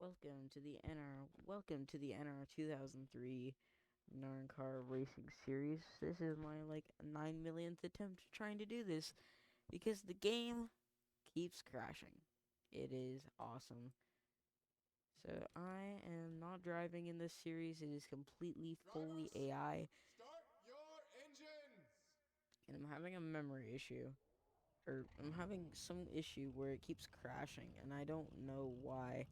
Welcome to the NR2003 Narncar racing series. This is my 9 millionth attempt trying to do this because the game keeps crashing. It is awesome. So I am not driving in this series. It is completely fully AI, Start your engines! and I'm having a memory issue. Or I'm having some issue where it keeps crashing, and I don't know why.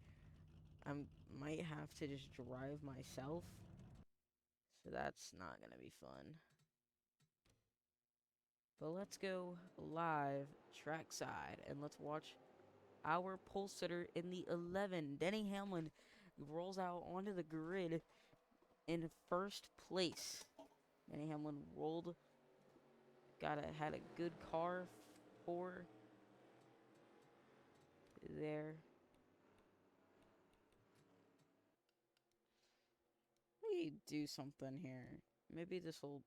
I might have to just drive myself. So that's not gonna be fun. But let's go live trackside and let's watch our pole sitter in the 11. Denny Hamlin rolls out onto the grid in first place. Denny Hamlin had a good car for there. Let me do something here. Maybe this will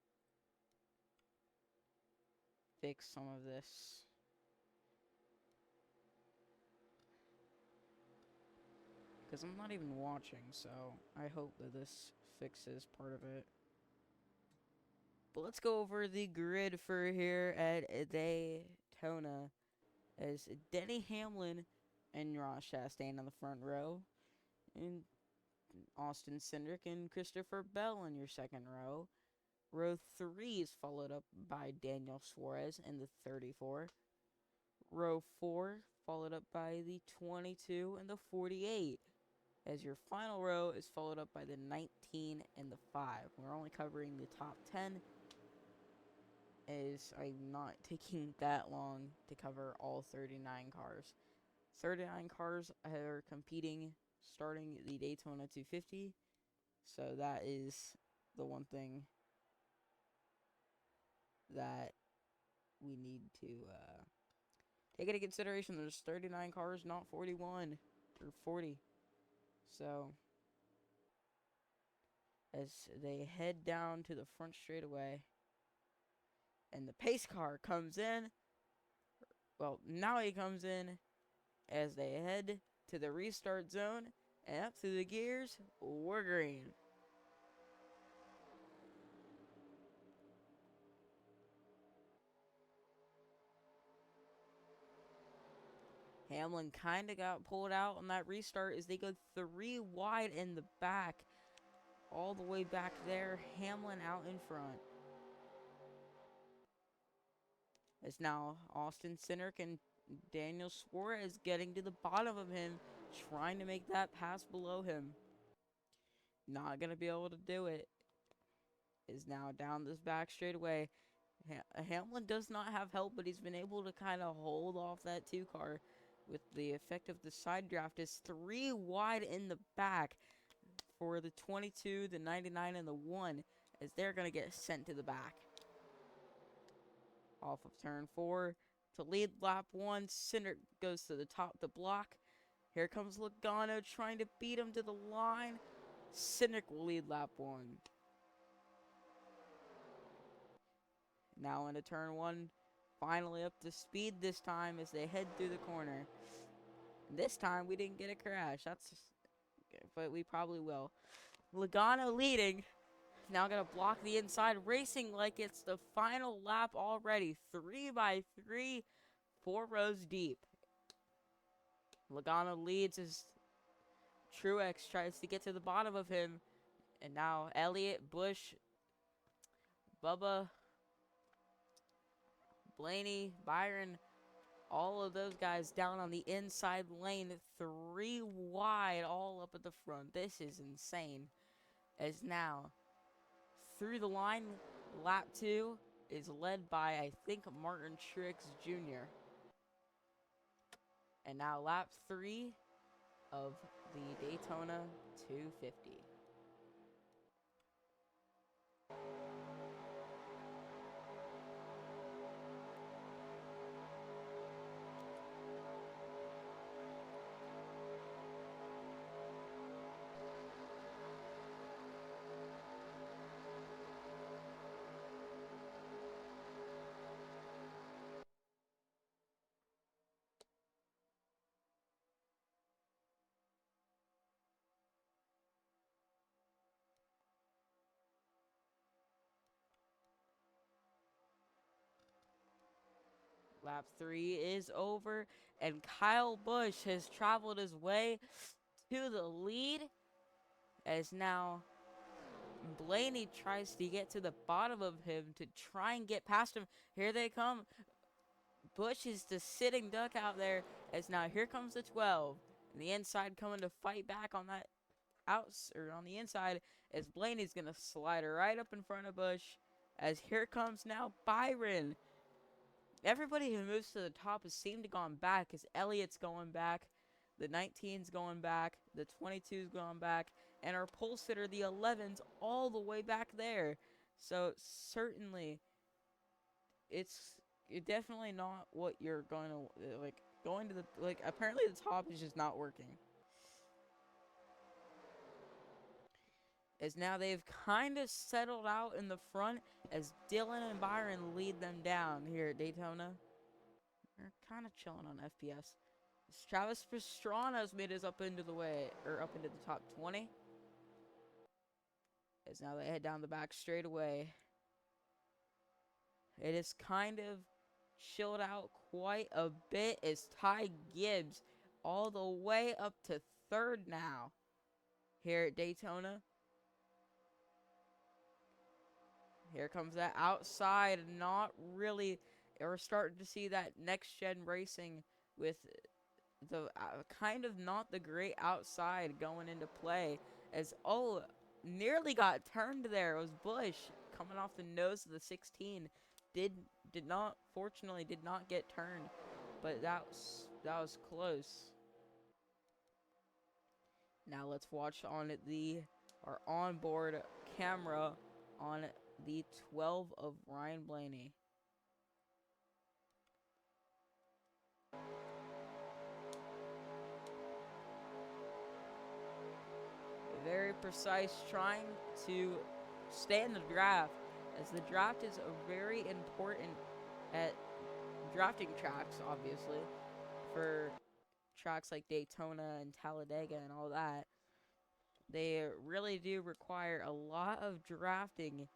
fix some of this. Because I'm not even watching, so I hope that this fixes part of it. But let's go over the grid for here at Daytona. As Denny Hamlin and Ross Chastain on the front row. And Austin Cindric and Christopher Bell in your second row. Row 3 is followed up by Daniel Suarez in the 34. Row 4 followed up by the 22 and the 48. As your final row is followed up by the 19 and the 5. We're only covering the top 10, as I'm not taking that long to cover all 39 cars. 39 cars are competing starting the Daytona 250, so that is the one thing that we need to take into consideration. There's 39 cars, not 41 or 40. So as they head down to the front straightaway, and the pace car comes in. Well, now he comes in as they head to the restart zone, and up through the gears, we're green. Hamlin kind of got pulled out on that restart as they go 3 wide in the back. All the way back there, Hamlin out in front. It's now Austin Cindric and Daniel Suarez getting to the bottom of him, trying to make that pass below him. Not going to be able to do it. Is now down this back straightaway. Hamlin does not have help, but he's been able to kind of hold off that 2 car with the effect of the side draft. Is 3 wide in the back for the 22, the 99, and the 1, as they're going to get sent to the back. Off of turn 4 to lead lap 1. Cindric goes to the top of the block. Here comes Logano trying to beat him to the line. Cindric will lead lap 1. Now into turn 1. Finally up to speed this time as they head through the corner. And this time we didn't get a crash. But we probably will. Logano leading. Now going to block the inside, racing like it's the final lap already. 3 by 3, 4 rows deep. Logano leads as Truex tries to get to the bottom of him. And now Elliott, Busch, Bubba, Blaney, Byron, all of those guys down on the inside lane. 3 wide all up at the front. This is insane. As now, through the line, lap 2 is led by, I think, Martin Truex Jr. And now lap 3 of the Daytona 250. Lap 3 is over, and Kyle Busch has traveled his way to the lead, as now Blaney tries to get to the bottom of him to try and get past him. Here they come. Busch is the sitting duck out there, as now here comes the 12. And the inside coming to fight back on that on the inside, as Blaney's gonna slide right up in front of Busch, as here comes now Byron. Everybody who moves to the top has seemed to gone back, as Elliott's going back, the 19's going back, the 22's going back, and our pole sitter, the 11's, all the way back there. So certainly, it's definitely not what you're going to like. Going to the apparently the top is just not working. As now they've kind of settled out in the front, as Dylan and Byron lead them down here at Daytona. They're kind of chilling on FPS. As Travis Pastrana's made us up into the top 20. As now they head down the back straight away. It is kind of chilled out quite a bit, as Ty Gibbs all the way up to third now here at Daytona. Here comes that outside, not really. We're starting to see that next gen racing with the kind of not the great outside going into play, as nearly got turned there. It was Busch coming off the nose of the 16. Fortunately did not get turned, but that was close. Now let's watch on our onboard camera on the 12 of Ryan Blaney. Very precise, trying to stay in the draft, as the draft is very important at drafting tracks, obviously, for tracks like Daytona and Talladega and all that. They really do require a lot of drafting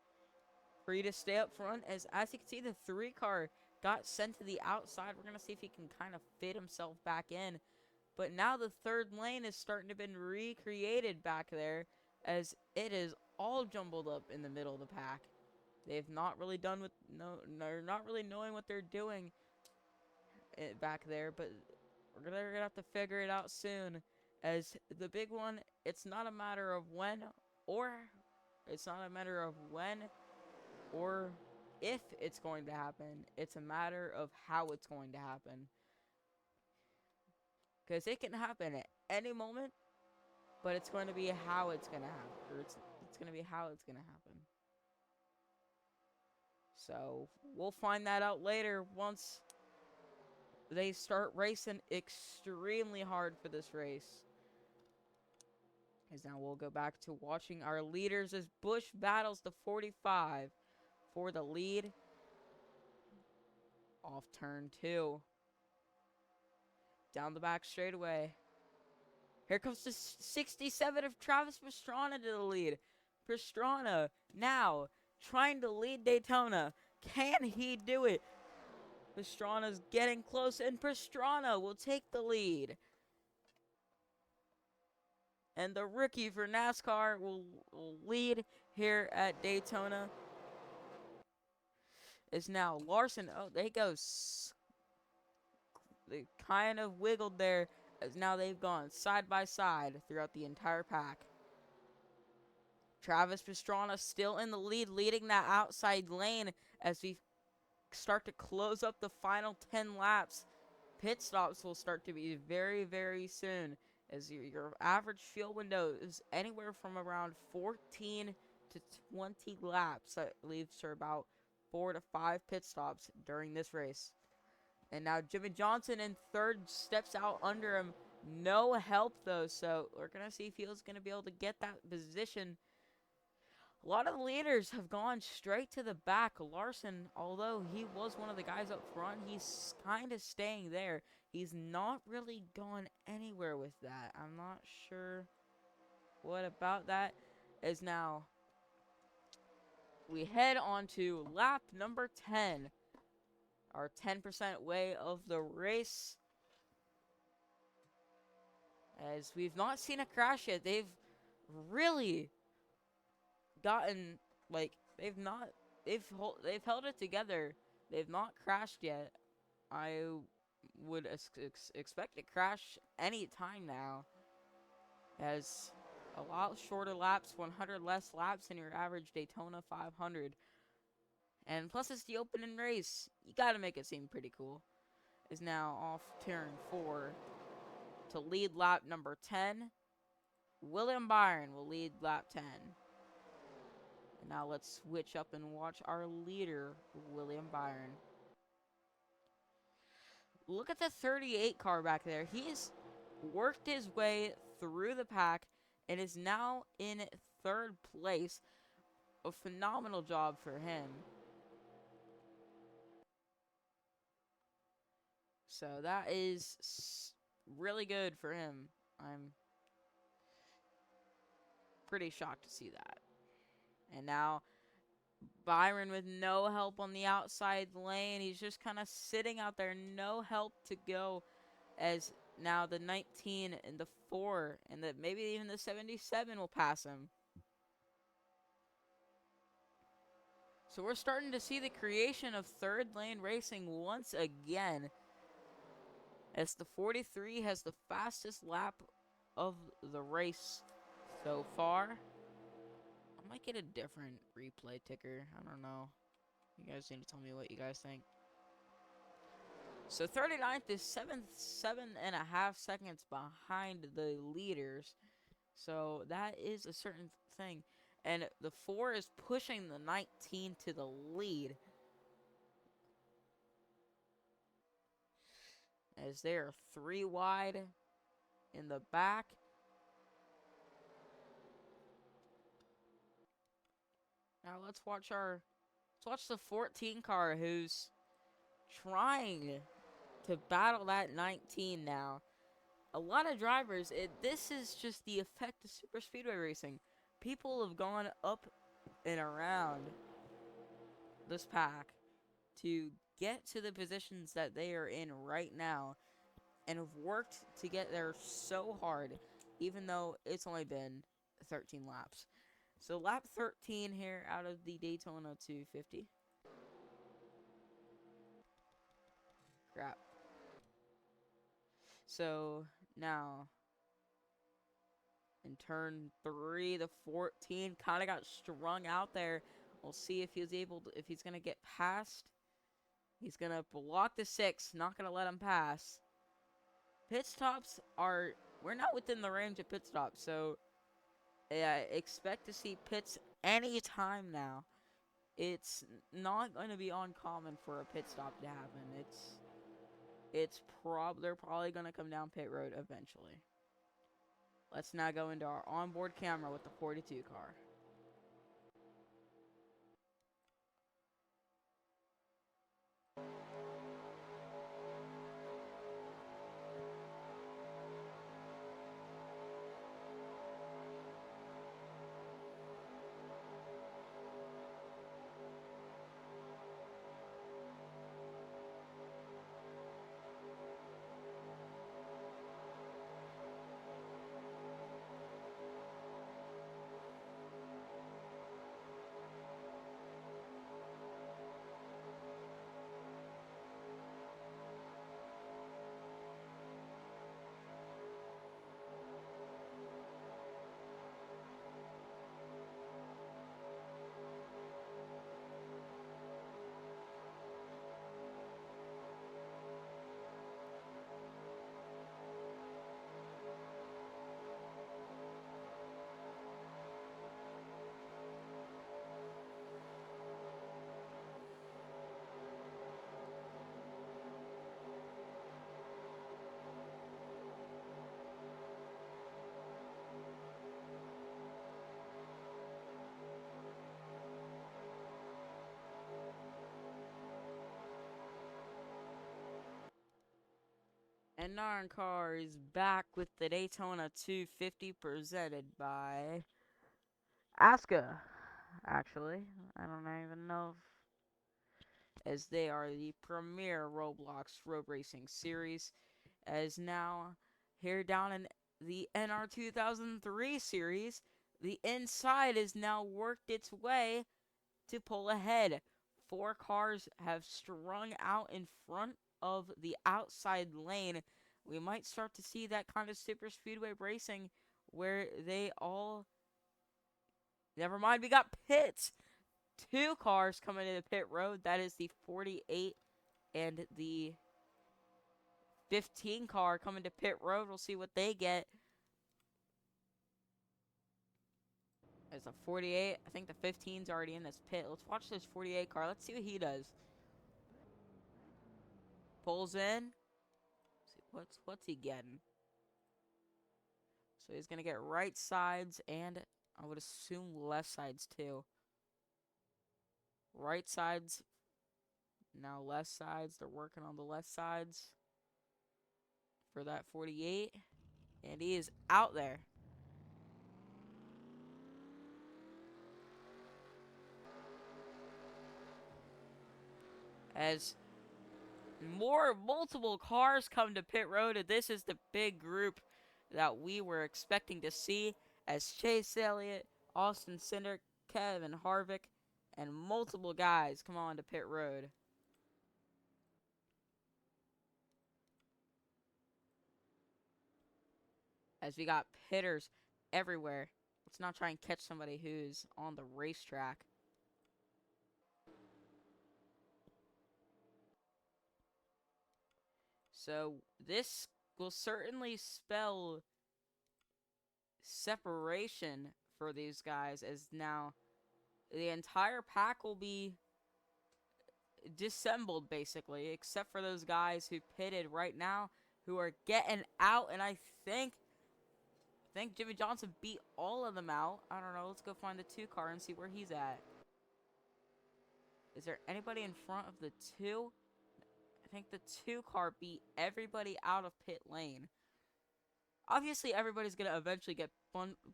for you to stay up front. As you can see, the 3 car got sent to the outside. We're going to see if he can kind of fit himself back in. But now the third lane is starting to been recreated back there, as it is all jumbled up in the middle of the pack. They've not really they're not really knowing what they're doing back there, but they're going to have to figure it out soon. As the big one, it's not a matter of when or if it's going to happen. It's a matter of how it's going to happen. Because it can happen at any moment, but it's going to be how it's going to happen. Or it's going to be how it's going to happen. So, we'll find that out later once they start racing extremely hard for this race. Because now we'll go back to watching our leaders as Busch battles the 45 for the lead off turn 2. Down the back straightaway. Here comes the 67 of Travis Pastrana to the lead. Pastrana now trying to lead Daytona. Can he do it? Pastrana's getting close, and Pastrana will take the lead. And the rookie for NASCAR will lead here at Daytona. Is now Larson. Oh, they go. They kind of wiggled there, as now they've gone side by side throughout the entire pack. Travis Pastrana still in the lead, leading that outside lane as we start to close up the final 10 laps. Pit stops will start to be very, very soon, as your average fuel window is anywhere from around 14 to 20 laps. That leaves for about 4 to 5 pit stops during this race. And now Jimmy Johnson in third steps out under him. No help, though, so we're going to see if he's going to be able to get that position. A lot of the leaders have gone straight to the back. Larson, although he was one of the guys up front, he's kind of staying there. He's not really gone anywhere with that. I'm not sure what about that. Is now we head on to lap number 10 our 10% way of the race. As we've not seen a crash yet. They've really gotten, like, they've held it together. They've not crashed yet. I would expect to crash any time now, as a lot shorter laps, 100 less laps than your average Daytona 500. And plus, it's the opening race. You gotta make it seem pretty cool. Is now off turn 4 to lead lap number 10. William Byron will lead lap 10. And now let's switch up and watch our leader, William Byron. Look at the 38 car back there. He's worked his way through the pack and is now in 3rd place. A phenomenal job for him. So that is really good for him. I'm pretty shocked to see that. And now Byron with no help on the outside lane. He's just kind of sitting out there, no help to go, as now the 19 and the 4 and maybe even the 77 will pass him. So we're starting to see the creation of 3rd lane racing once again, as the 43 has the fastest lap of the race so far. I might get a different replay ticker. I don't know. You guys need to tell me what you guys think. So 39th is 7.5 seconds behind the leaders. So that is a certain thing. And the 4 is pushing the 19 to the lead, as they are 3 wide in the back. Now let's watch the 14 car, who's trying to battle that 19 now. A lot of drivers, this is just the effect of super speedway racing. People have gone up and around this pack to get to the positions that they are in right now, and have worked to get there so hard, even though it's only been 13 laps. So lap 13 here out of the Daytona 250. Crap. So now in turn 3, the 14 kind of got strung out there. We'll see if he's gonna get past. He's gonna block the 6, not gonna let him pass. Pit stops we're not within the range of pit stops, so expect to see pits anytime now. It's not going to be uncommon for a pit stop to happen. They're probably going to come down pit road eventually. Let's now go into our onboard camera with the 42 car. And Narncar is back with the Daytona 250 presented by Aska. Actually, I don't even know as they are the premier Roblox road racing series. As now, here down in the NR2003 series, the inside has now worked its way to pull ahead. Four cars have strung out in front of the outside lane. We might start to see that kind of super speedway racing where they all. Never mind, we got pits. Two cars coming into pit road. That is the 48 and the 15 car coming to pit road. We'll see what they get. There's a 48. I think the 15's already in this pit. Let's watch this 48 car. Let's see what he does. Pulls in. What's he getting? So he's gonna get right sides and I would assume left sides too. Right sides. Now left sides. They're working on the left sides for that 48. And he is out there. As multiple cars come to pit road, and this is the big group that we were expecting to see as Chase Elliott, Austin Cindric, Kevin Harvick, and multiple guys come on to pit road. As we got pitters everywhere. Let's not try and catch somebody who's on the racetrack. So this will certainly spell separation for these guys, as now the entire pack will be dissembled basically, except for those guys who pitted right now who are getting out. And I think Jimmy Johnson beat all of them out. I don't know. Let's go find the 2 car and see where he's at. Is there anybody in front of the 2? I think the 2 car beat everybody out of pit lane. Obviously, everybody's going to eventually get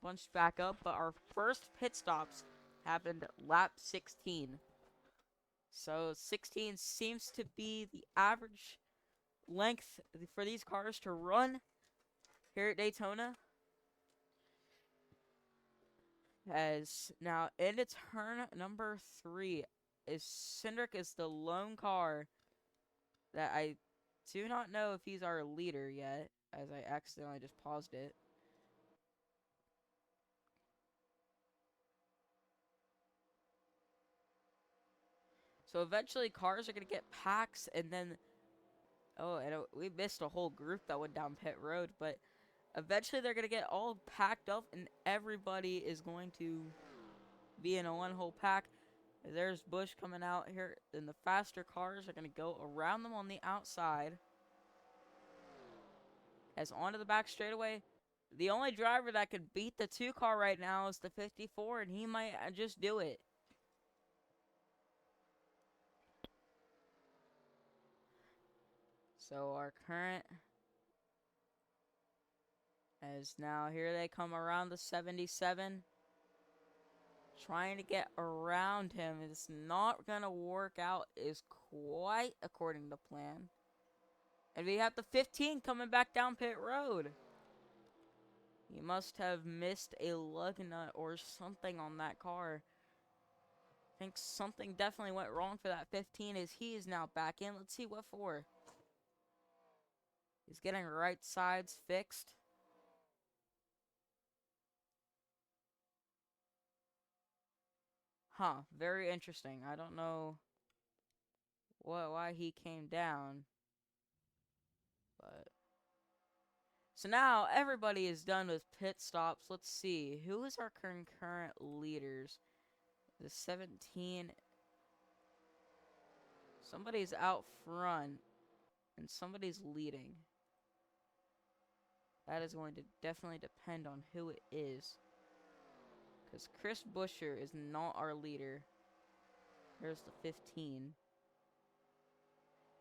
bunched back up, but our first pit stops happened lap 16. So 16 seems to be the average length for these cars to run here at Daytona. As now into turn number 3, Cindric is the lone car that I do not know if he's our leader yet, as I accidentally just paused it. So eventually cars are going to get packs, and then, we missed a whole group that went down pit road, but eventually they're going to get all packed up, and everybody is going to be in a one-whole pack. There's Busch coming out here, and the faster cars are going to go around them on the outside. As onto the back straightaway, the only driver that could beat the 2 car right now is the 54, and he might just do it. So our current, as now here they come around the 77. Trying to get around him is not going to work out is quite according to plan. And we have the 15 coming back down pit road. He must have missed a lug nut or something on that car. I think something definitely went wrong for that 15 as he is now back in. Let's see what for. He's getting right sides fixed. Huh, very interesting. I don't know why he came down. But so now everybody is done with pit stops. Let's see. Who is our current leaders? The 17. Somebody's out front and somebody's leading. That is going to definitely depend on who it is. Because Chris Buescher is not our leader. Here's the 15.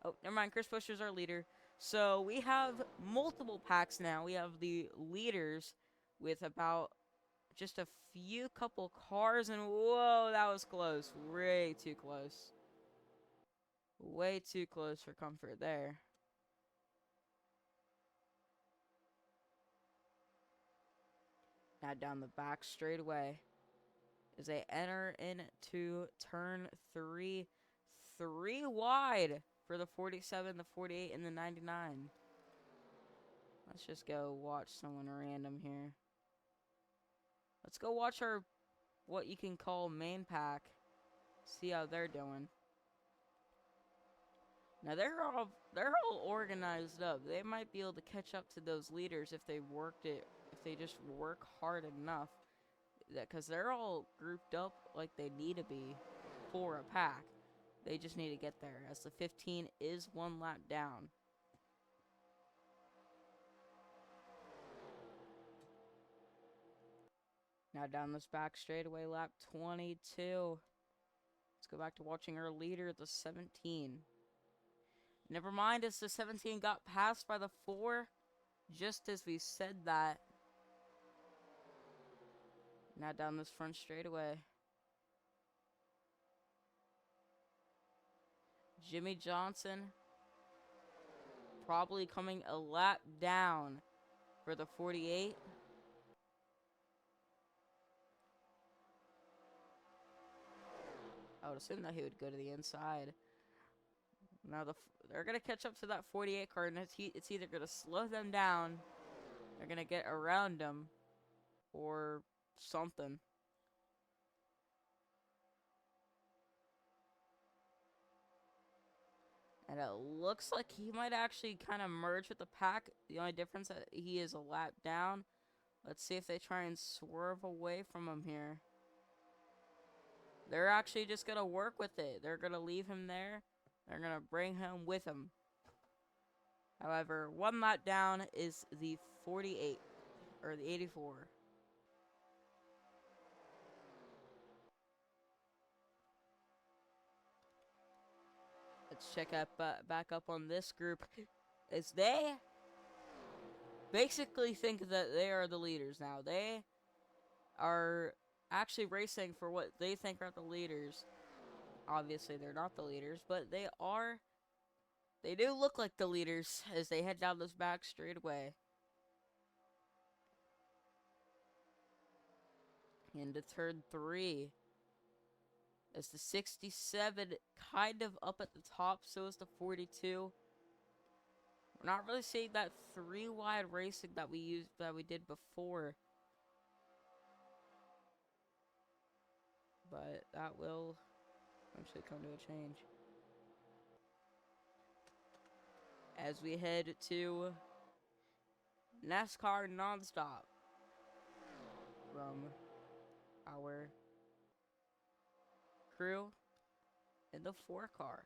Oh, never mind. Chris Buescher's our leader. So we have multiple packs now. We have the leaders with about just a few couple cars. And whoa, that was close. Way too close. Way too close for comfort there. Now down the back straightaway is a NR2 turn 3, 3 wide for the 47, the 48, and the 99. Let's just go watch someone random here. Let's go watch our, what you can call main pack. See how they're doing. Now they're all organized up. They might be able to catch up to those leaders if they worked it, if they just work hard enough. Because they're all grouped up like they need to be for a pack. They just need to get there, as the 15 is 1 lap down. Now down this back straightaway, lap 22. Let's go back to watching our leader, the 17. Never mind, as the 17 got passed by the 4, just as we said that. Now down this front straightaway. Jimmy Johnson probably coming a lap down for the 48. I would assume that he would go to the inside. Now they're going to catch up to that 48 car, and it's either going to slow them down, they're going to get around them, or something. And it looks like he might actually kind of merge with the pack. The only difference that he is a lap down. Let's see if they try and swerve away from him here. They're actually just going to work with it. They're going to leave him there. They're going to bring him with them. However, 1 lap down is the 48, or the 84. Let's check out back up on this group. As they basically think that they are the leaders now. They are actually racing for what they think are the leaders. Obviously, they're not the leaders, but they are. They do look like the leaders as they head down this back straightaway. Into turn 3. As the 67 kind of up at the top, so is the 42. We're not really seeing that 3 wide racing that we did before. But that will eventually come to a change. As we head to NASCAR nonstop from our crew in the 4 car.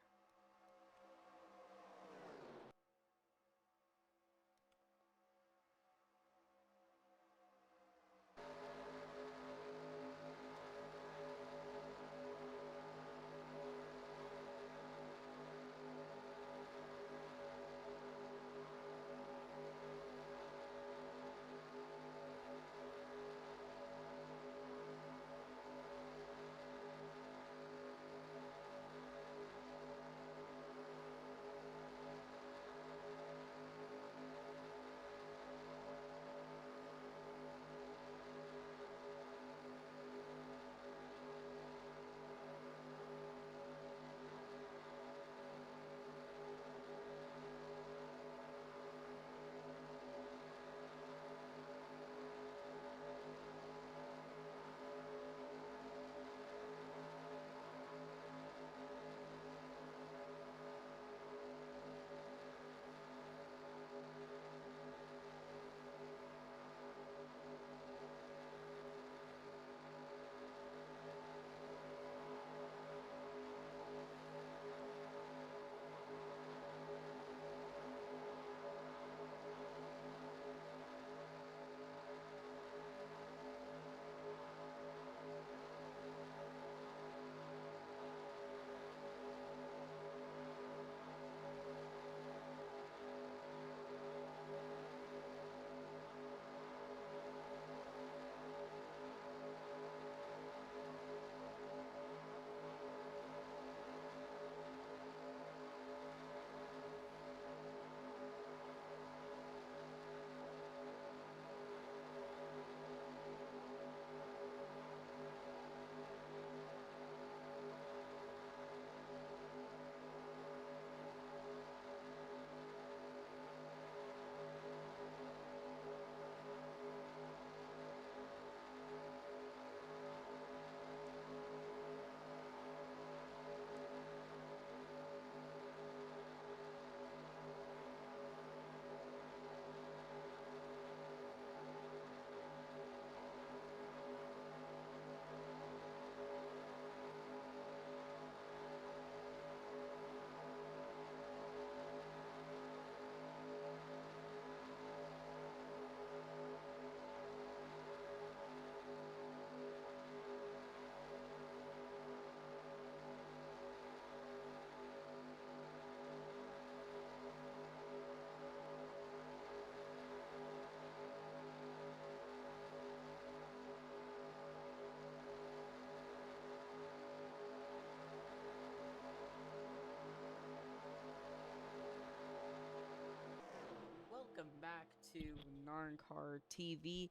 Narncar TV.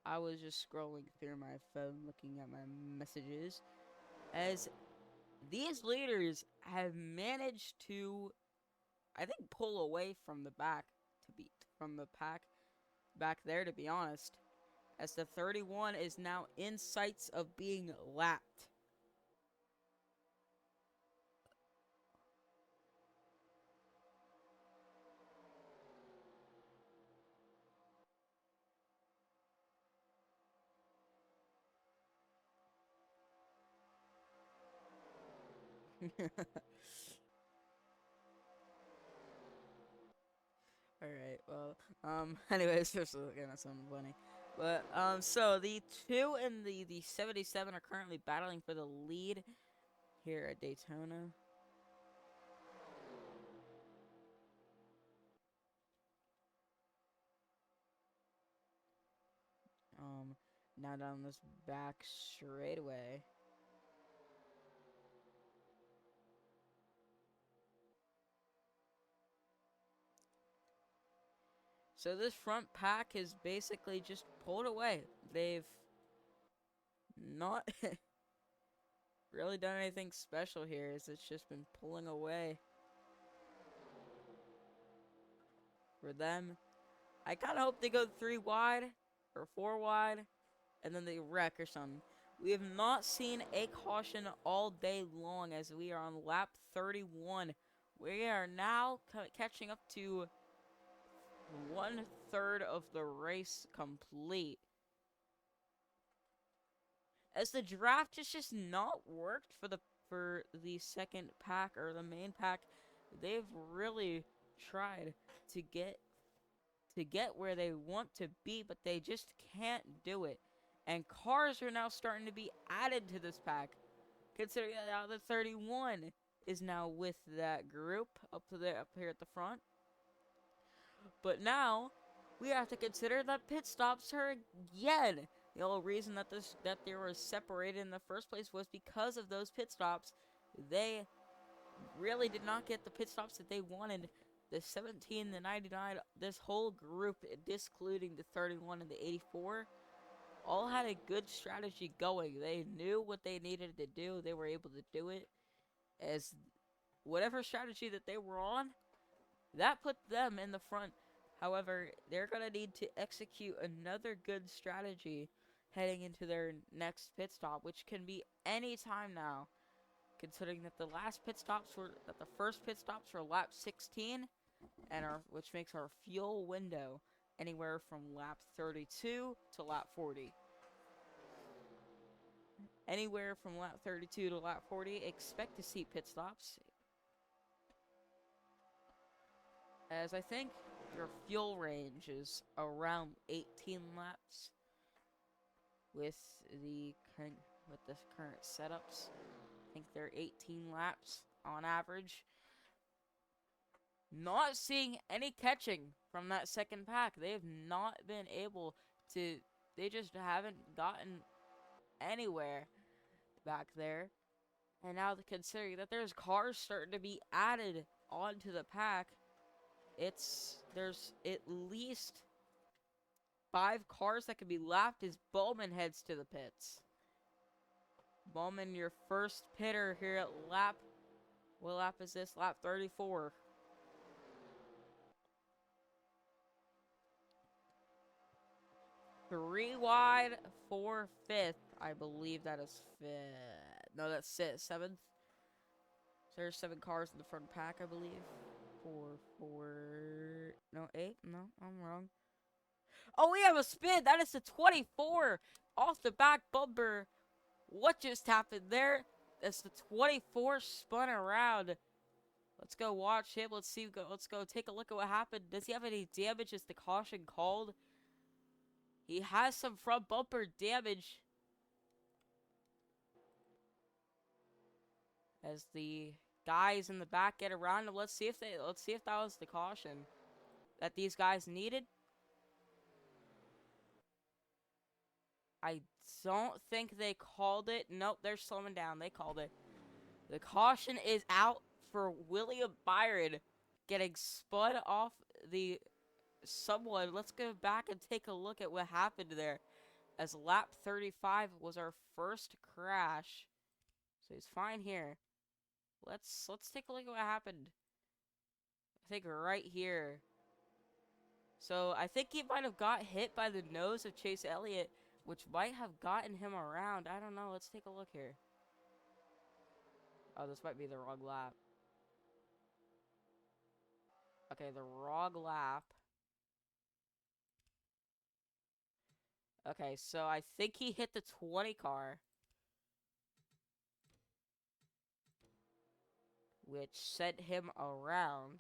I was just scrolling through my phone looking at my messages as these leaders have managed to, I think, pull away from the back to beat from the pack back there, to be honest, as the 31 is now in sights of being lapped. Alright, well, anyways, this is gonna sound funny. But, so the 2 and the 77 are currently battling for the lead here at Daytona. Now down this back straightaway. So this front pack is basically just pulled away. They've not really done anything special here, as it's just been pulling away for them. I kind of hope they go 3 wide or 4 wide and then they wreck or something. We have not seen a caution all day long as we are on lap 31. We are now catching up to 1/3 of the race complete. As the draft has just not worked for the second pack or the main pack. They've really tried to get where they want to be, but they just can't do it. And cars are now starting to be added to this pack. Considering that now the 31 is now with that group up here at the front. But now we have to consider that pit stops are again. The only reason that they were separated in the first place was because of those pit stops. They really did not get the pit stops that they wanted. The 17, the 99, this whole group, discluding the 31 and the 84, all had a good strategy going. They knew what they needed to do. They were able to do it. As whatever strategy that they were on, that put them in the front. However, they're going to need to execute another good strategy heading into their next pit stop, which can be any time now. Considering that the first pit stops were lap 16, which makes our fuel window anywhere from lap 32 to lap 40. Anywhere from lap 32 to lap 40, expect to see pit stops. As I think your fuel range is around 18 laps with the current setups. I think they're 18 laps on average. Not seeing any catching from that second pack. They have not been able to. They just haven't gotten anywhere back there. And now considering that there's cars starting to be added onto the pack, there's at least 5 cars that can be lapped as Bowman heads to the pits. Bowman, your first pitter here at what lap is this? Lap 34. 3 wide, 4 fifth. I believe that is 5th. No, that's 7th. So there's 7 cars in the front pack, I believe. 4. No, 8. No, I'm wrong. Oh, we have a spin. That is the 24 off the back bumper. What just happened there? That's the 24 spun around. Let's go watch him. Let's go take a look at what happened. Does he have any damage? Is the caution called? He has some front bumper damage. As the guys in the back get around him, let's see if that was the caution that these guys needed. I don't think they called it. Nope, they're slowing down. They called it. The caution is out for William Byron getting spun off the someone. Let's go back and take a look at what happened there. As lap 35 was our first crash. So he's fine here. Let's take a look at what happened. I think right here. So I think he might have got hit by the nose of Chase Elliott, which might have gotten him around. I don't know. Let's take a look here. Oh, this might be the wrong lap. Okay, the wrong lap. Okay, so I think he hit the 20 car. Which sent him around.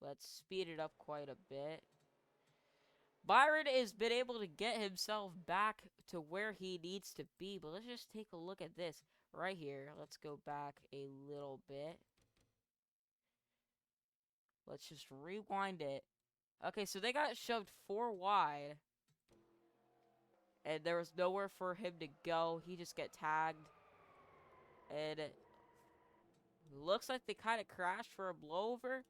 Let's speed it up quite a bit. Byron has been able to get himself back to where he needs to be, but let's just take a look at this right here. Let's go back a little bit. Let's just rewind it. Okay, so they got shoved 4 wide. And there was nowhere for him to go. He just got tagged. And it looks like they kind of crashed for a blowover.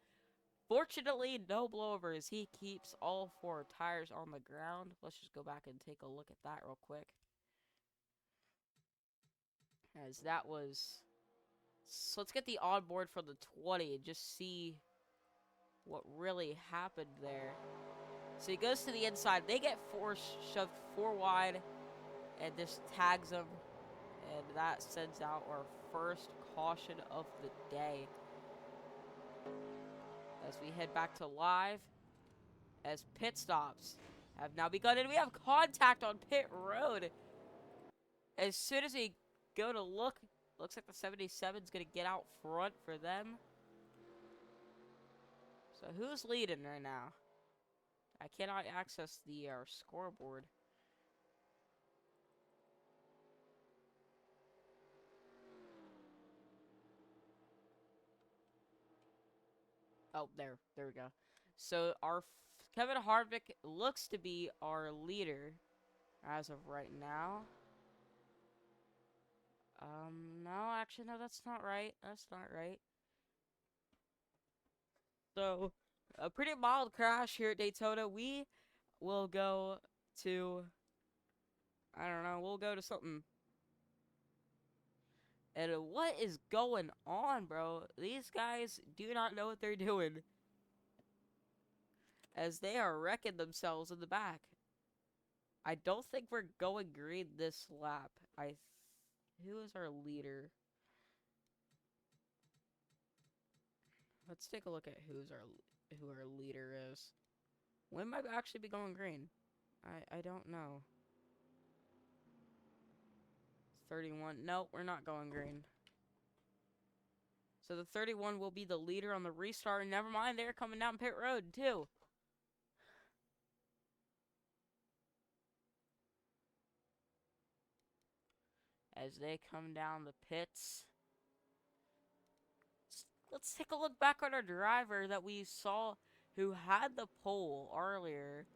Fortunately, no blowovers. He keeps all 4 tires on the ground. Let's just go back and take a look at that real quick. As that was... So let's get the onboard for the 20 and just see what really happened there. So he goes to the inside. They get shoved 4 wide, and this tags him, and that sends out our first caution of the day. As we head back to live, as pit stops have now begun, and we have contact on pit road. As soon as we go to look, looks like the 77 is going to get out front for them. So who's leading right now? I cannot access the scoreboard. Oh, there we go. So our Kevin Harvick looks to be our leader as of right now. No, actually, no, that's not right. That's not right. So, a pretty mild crash here at Daytona. We will go to, I don't know, we'll go to something. And what is going on, bro? These guys do not know what they're doing. As they are wrecking themselves in the back. I don't think we're going green this lap. Who is our leader? Let's take a look at who our leader is. We might actually be going green. I don't know. 31. Nope, we're not going green. So the 31 will be the leader on the restart. And never mind, they're coming down pit road too. As they come down the pits. Let's take a look back on our driver that we saw who had the pole earlier.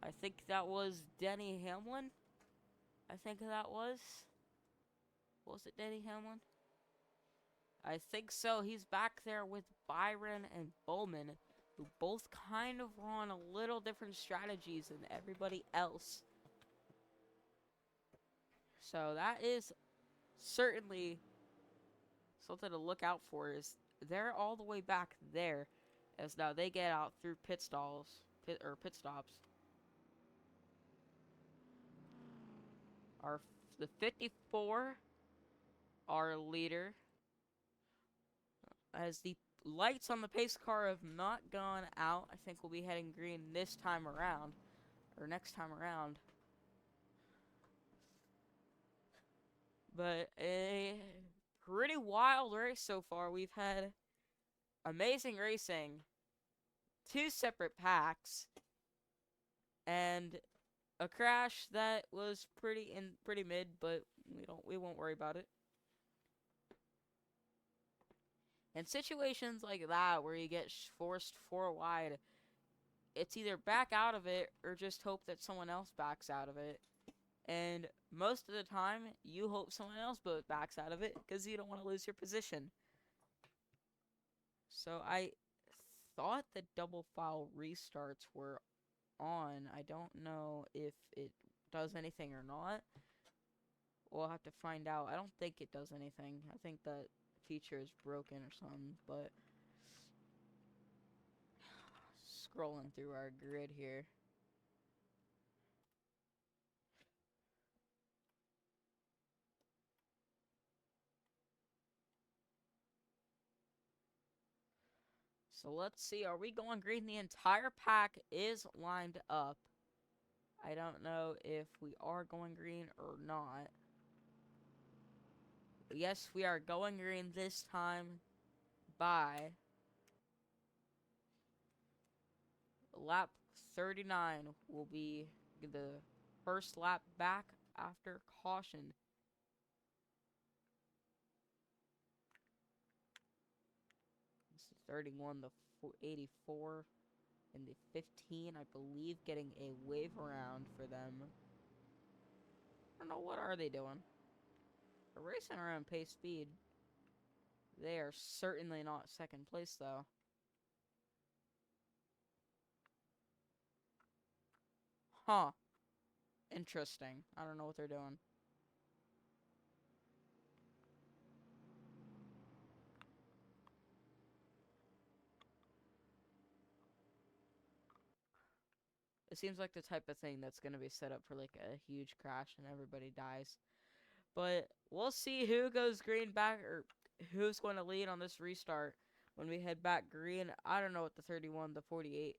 I think that was Denny Hamlin. I think that was. Was it Denny Hamlin? I think so. He's back there with Byron and Bowman, who both kind of run a little different strategies than everybody else. So that is certainly something to look out for. Is they're all the way back there, as now they get out through pit stops. The 54, our leader, as the lights on the pace car have not gone out. I think we'll be heading green this time around, or next time around. But a pretty wild race so far. We've had amazing racing, 2 separate packs, and a crash that was pretty mid, but we won't worry about it. In situations like that where you get forced 4 wide, it's either back out of it or just hope that someone else backs out of it. And most of the time, you hope someone else backs out of it because you don't want to lose your position. So I thought the double file restarts were on. I don't know if it does anything or not. We'll have to find out. I don't think it does anything. I think that feature is broken or something, but scrolling through our grid here. So let's see, are we going green? The entire pack is lined up. I don't know if we are going green or not. But yes, we are going green this time by lap 39 will be the first lap back after caution. This is 31, the 84, and the 15, I believe, getting a wave around for them. I don't know, what are they doing? They're racing around pace speed. They are certainly not second place, though. Huh. Interesting. I don't know what they're doing. It seems like the type of thing that's going to be set up for like a huge crash and everybody dies. But we'll see who goes green back, or who's going to lead on this restart when we head back green. I don't know what the 31, the 48,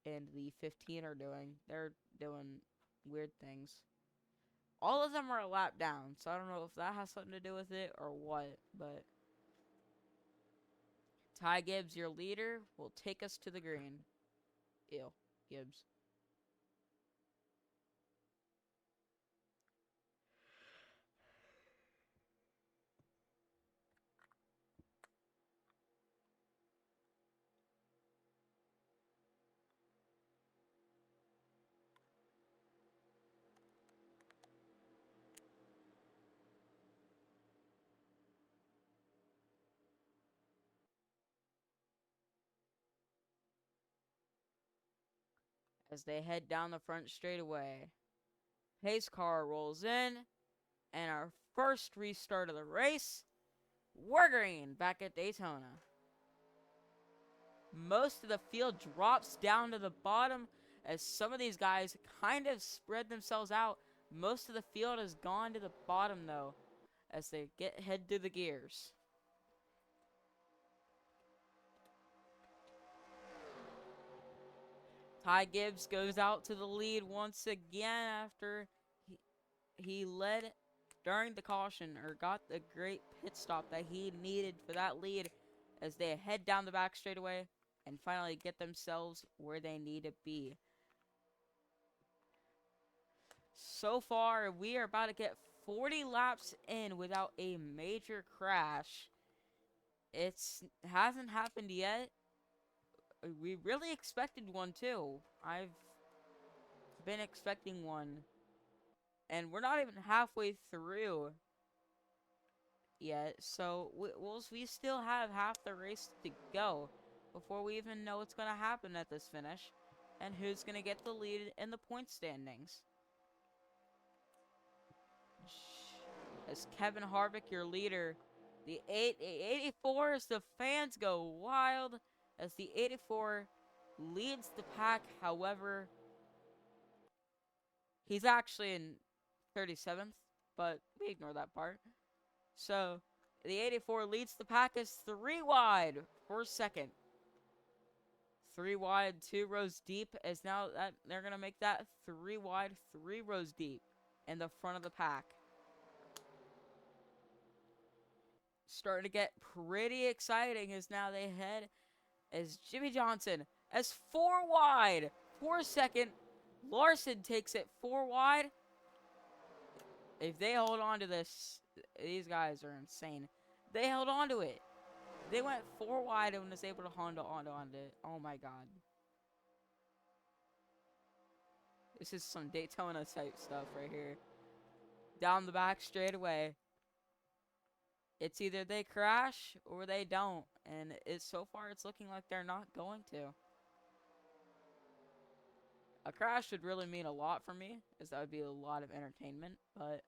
and the 15 are doing. They're doing weird things. All of them are a lap down, so I don't know if that has something to do with it or what, but Ty Gibbs, your leader, will take us to the green. Ew, Gibbs. As they head down the front straightaway, pace car rolls in, and our first restart of the race, we're green back at Daytona. Most of the field drops down to the bottom as some of these guys kind of spread themselves out. Most of the field has gone to the bottom, though, as they head through the gears. Ty Gibbs goes out to the lead once again after he led during the caution, or got the great pit stop that he needed for that lead, as they head down the back straightaway and finally get themselves where they need to be. So far, we are about to get 40 laps in without a major crash. It hasn't happened yet. We really expected one too. I've been expecting one. And we're not even halfway through yet. So we still have half the race to go before we even know what's going to happen at this finish and who's going to get the lead in the point standings. As Kevin Harvick, your leader, the 84, as the fans go wild as the 84 leads the pack. However, he's actually in 37th, but we ignore that part. So the 84 leads the pack as 3 wide for second. 3 wide, 2 rows deep, as now that they're going to make that 3 wide, 3 rows deep in the front of the pack. Starting to get pretty exciting as now they head as Jimmy Johnson as 4 wide for second. Larson takes it 4 wide. If they hold on to this, these guys are insane. They held on to it. They went 4 wide and was able to hold on to it. Oh my god. This is some Daytona type stuff right here. Down the back straight away. It's either they crash or they don't, and so far it's looking like they're not going to. A crash would really mean a lot for me, as that would be a lot of entertainment, but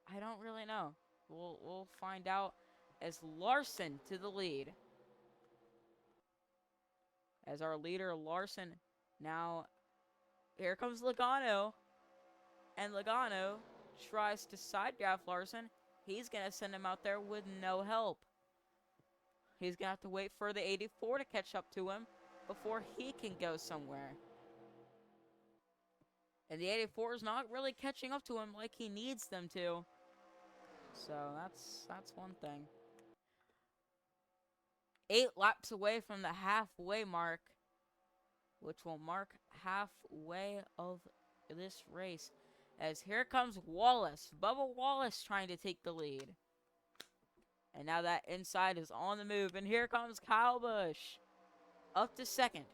I don't really know. We'll find out as Larson to the lead. As our leader, Larson, now here comes Logano, and Logano tries to side draft Larson. He's going to send him out there with no help. He's going to have to wait for the 84 to catch up to him before he can go somewhere. And the 84 is not really catching up to him like he needs them to. So that's one thing. 8 laps away from the halfway mark, which will mark halfway of this race. As here comes Wallace. Bubba Wallace trying to take the lead. And now that inside is on the move. And here comes Kyle Busch. Up to second.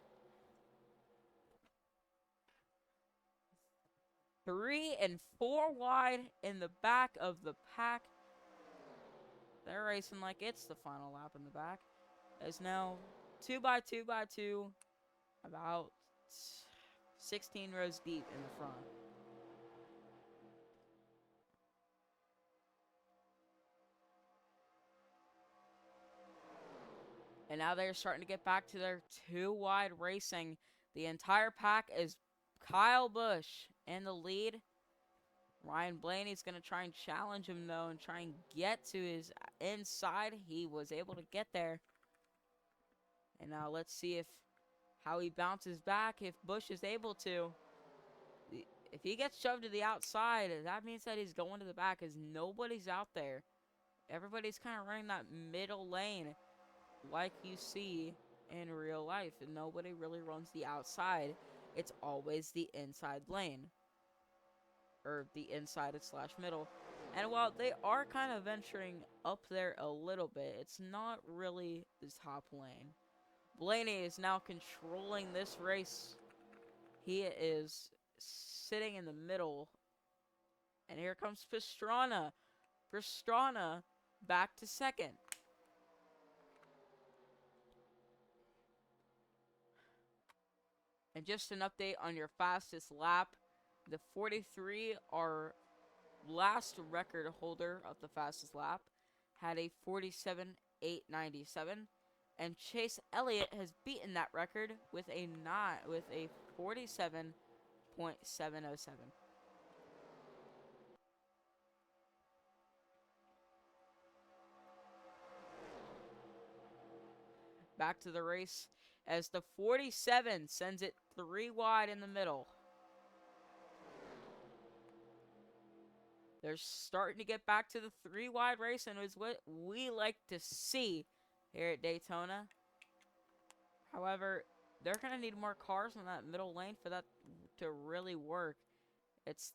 3 and 4 wide in the back of the pack. They're racing like it's the final lap in the back. As now 2 by 2 by 2. About 16 rows deep in the front. And now they're starting to get back to their 2 wide racing. The entire pack is Kyle Busch in the lead. Ryan Blaney's going to try and challenge him, though, and try and get to his inside. He was able to get there. And now let's see how he bounces back if Busch is able to. If he gets shoved to the outside, that means that he's going to the back because nobody's out there. Everybody's kind of running that middle lane like you see in real life. And nobody really runs the outside. It's always the inside lane. Or the inside slash middle. And while they are kind of venturing up there a little bit, it's not really the top lane. Blaney is now controlling this race. He is sitting in the middle. And here comes Pastrana. Pastrana back to second. And just an update on your fastest lap. The 43, our last record holder of the fastest lap, had a 47.897. And Chase Elliott has beaten that record with a 47.707. Back to the race as the 47 sends it 3 wide in the middle. They're starting to get back to the 3 wide race, and it's what we like to see here at Daytona. However, they're going to need more cars in that middle lane for that to really work. It's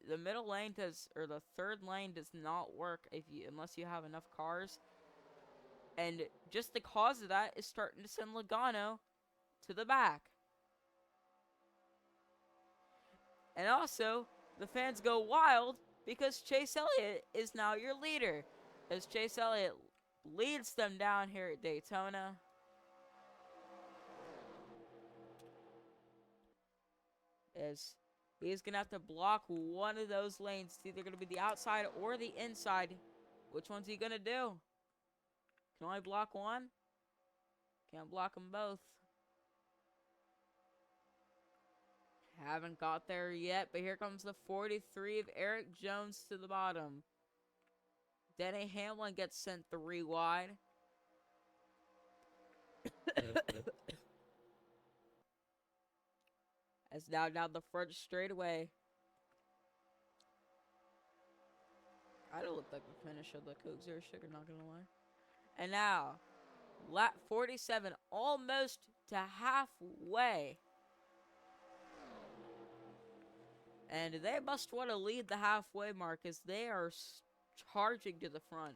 the middle lane or the third lane does not work unless you have enough cars. And just the cause of that is starting to send Logano to the back. And also, the fans go wild because Chase Elliott is now your leader. As Chase Elliott leads them down here at Daytona. As he's going to have to block one of those lanes. It's either going to be the outside or the inside. Which one's he going to do? Can only block one? Can't block them both. Haven't got there yet, but here comes the 43 of Eric Jones to the bottom. Denny Hamlin gets sent 3 wide. As now down the front straightaway. I don't look like the finish of the Coke Zero Sugar, not gonna lie. And now, lap 47, almost to halfway. And they must want to lead the halfway mark as they are charging to the front.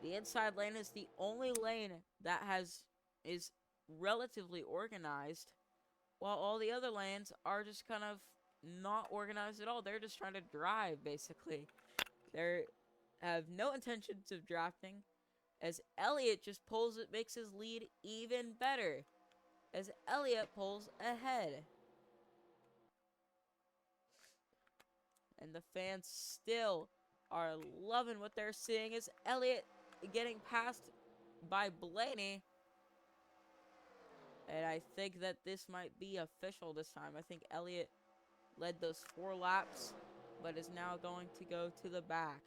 The inside lane is the only lane that is relatively organized, while all the other lanes are just kind of not organized at all. They're just trying to drive, basically. have no intentions of drafting, as Elliott just pulls it, makes his lead even better, as Elliott pulls ahead. And the fans still are loving what they're seeing, as Elliott getting passed by Blaney. And I think that this might be official this time. I think Elliott led those 4 laps, but is now going to go to the back.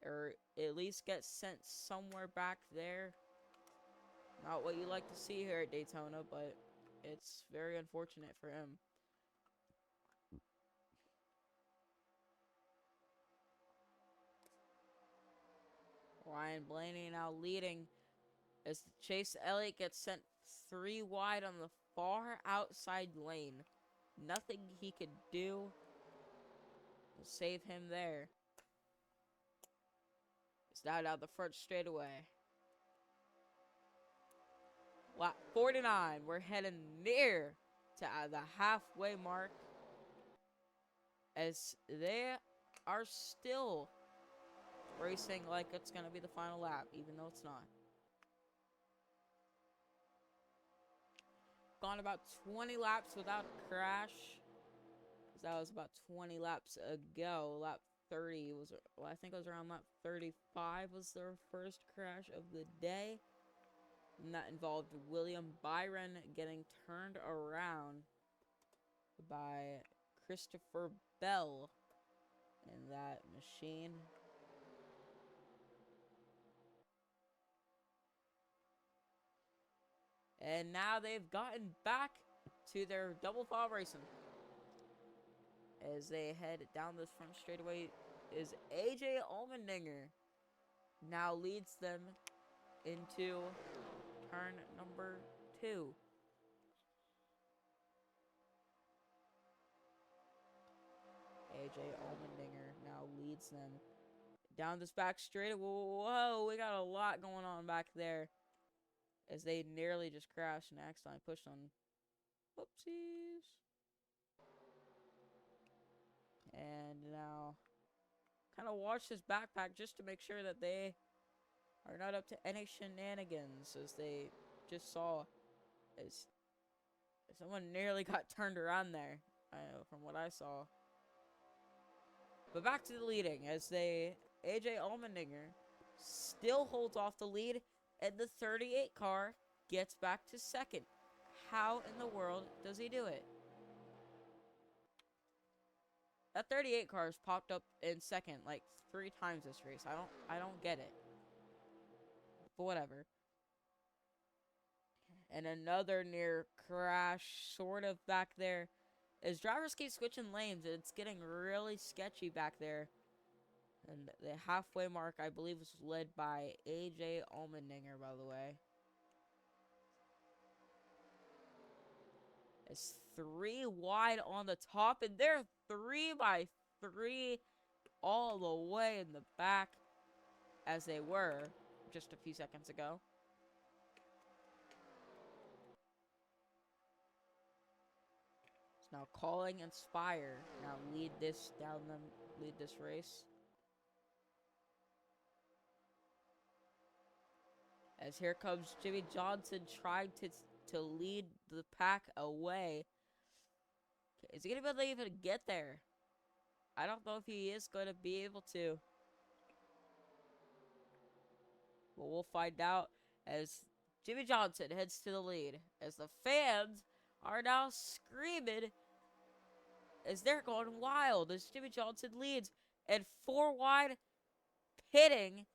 Or at least get sent somewhere back there. Not what you like to see here at Daytona, but it's very unfortunate for him. Ryan Blaney now leading as Chase Elliott gets sent 3 wide on the far outside lane. Nothing he could do to save him there. It's now down the front straightaway. Lap 49. We're heading near to the halfway mark, as they are still racing like it's going to be the final lap, even though it's not. Gone about 20 laps without a crash. That was about 20 laps ago. Lap 30 was, well, I think it was around lap 35 was their first crash of the day. And that involved William Byron getting turned around by Christopher Bell in that machine. And now they've gotten back to their double file racing. As they head down this front straightaway, is AJ Allmendinger now leads them into turn number 2. AJ Allmendinger now leads them down this back straightaway. Whoa, we got a lot going on back there, as they nearly just crashed and accidentally pushed on. Whoopsies. And now kind of watch this backpack just to make sure that they are not up to any shenanigans, as they just saw as someone nearly got turned around there, from what I saw. But back to the leading, as AJ Allmendinger still holds off the lead, and the 38 car gets back to second. How in the world does he do it? That 38 car has popped up in second like 3 times this race. I don't get it. But whatever. And another near crash sort of back there. As drivers keep switching lanes, it's getting really sketchy back there. And the halfway mark, I believe, was led by AJ Allmendinger, by the way. It's 3 wide on the top, and they're 3 by 3 all the way in the back, as they were just a few seconds ago. It's now Calling Inspire now lead this race. As here comes Jimmy Johnson trying to lead the pack away. Is he going to be able to even get there? I don't know if he is going to be able to. But we'll find out as Jimmy Johnson heads to the lead. As the fans are now screaming as they're going wild as Jimmy Johnson leads. And 4 wide pitting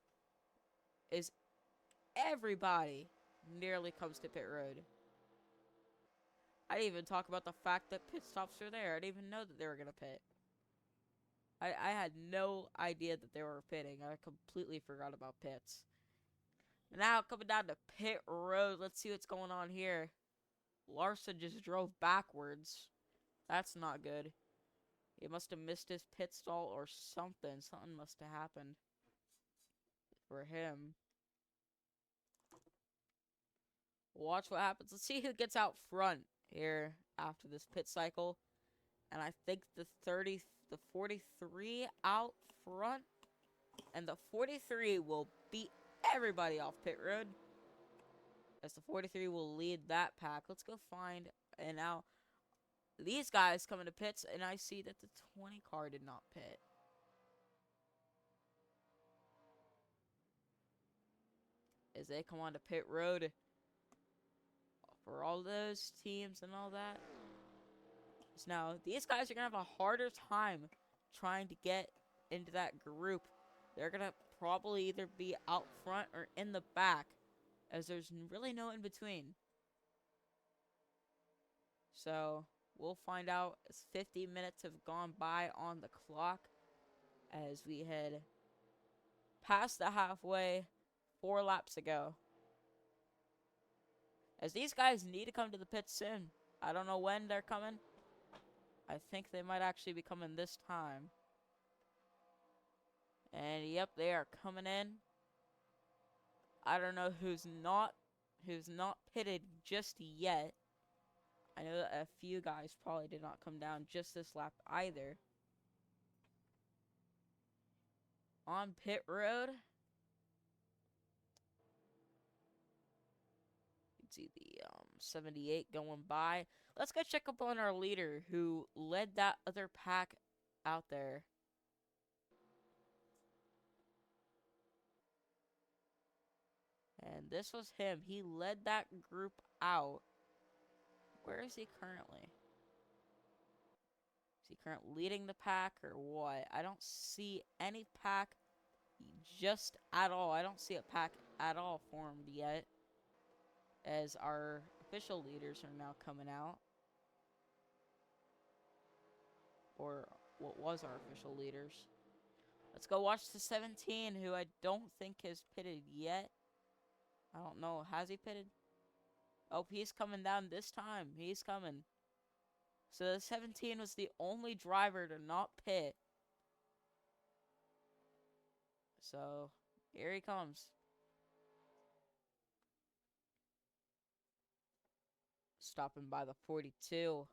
is everybody nearly comes to pit road. I didn't even talk about the fact that pit stops are there. I didn't even know that they were going to pit. I had no idea that they were pitting. I completely forgot about pits. Now coming down to pit road. Let's see what's going on here. Larson just drove backwards. That's not good. He must have missed his pit stall or something. Something must have happened for him. Watch what happens. Let's see who gets out front here after this pit cycle. And I think the 43 out front And the 43 will beat everybody off pit road, as the 43 will lead that pack. Let's go find, and now these guys come into pits, and I see that the 20 car did not pit. As they come onto pit road for all those teams and all that. So now, these guys are going to have a harder time trying to get into that group. They're going to probably either be out front or in the back, as there's really no in between. So, we'll find out as 50 minutes have gone by on the clock as we head past the halfway, 4 laps ago. As these guys need to come to the pits soon. I don't know when they're coming. I think they might actually be coming this time. And yep, they are coming in. I don't know who's not pitted just yet. I know that a few guys probably did not come down just this lap either. On pit road, you can see the 78 going by. Let's go check up on our leader who led that other pack out there. And this was him. He led that group out. Where is he currently? Is he currently leading the pack or what? I don't see any pack just at all. I don't see a pack at all formed yet, as our official leaders are now coming out. Or what was our official leaders. Let's go watch the 17, who I don't think has pitted yet. I don't know. Has he pitted? Oh, he's coming down this time. He's coming. So the 17 was the only driver to not pit. So, here he comes. Stopping by the 42.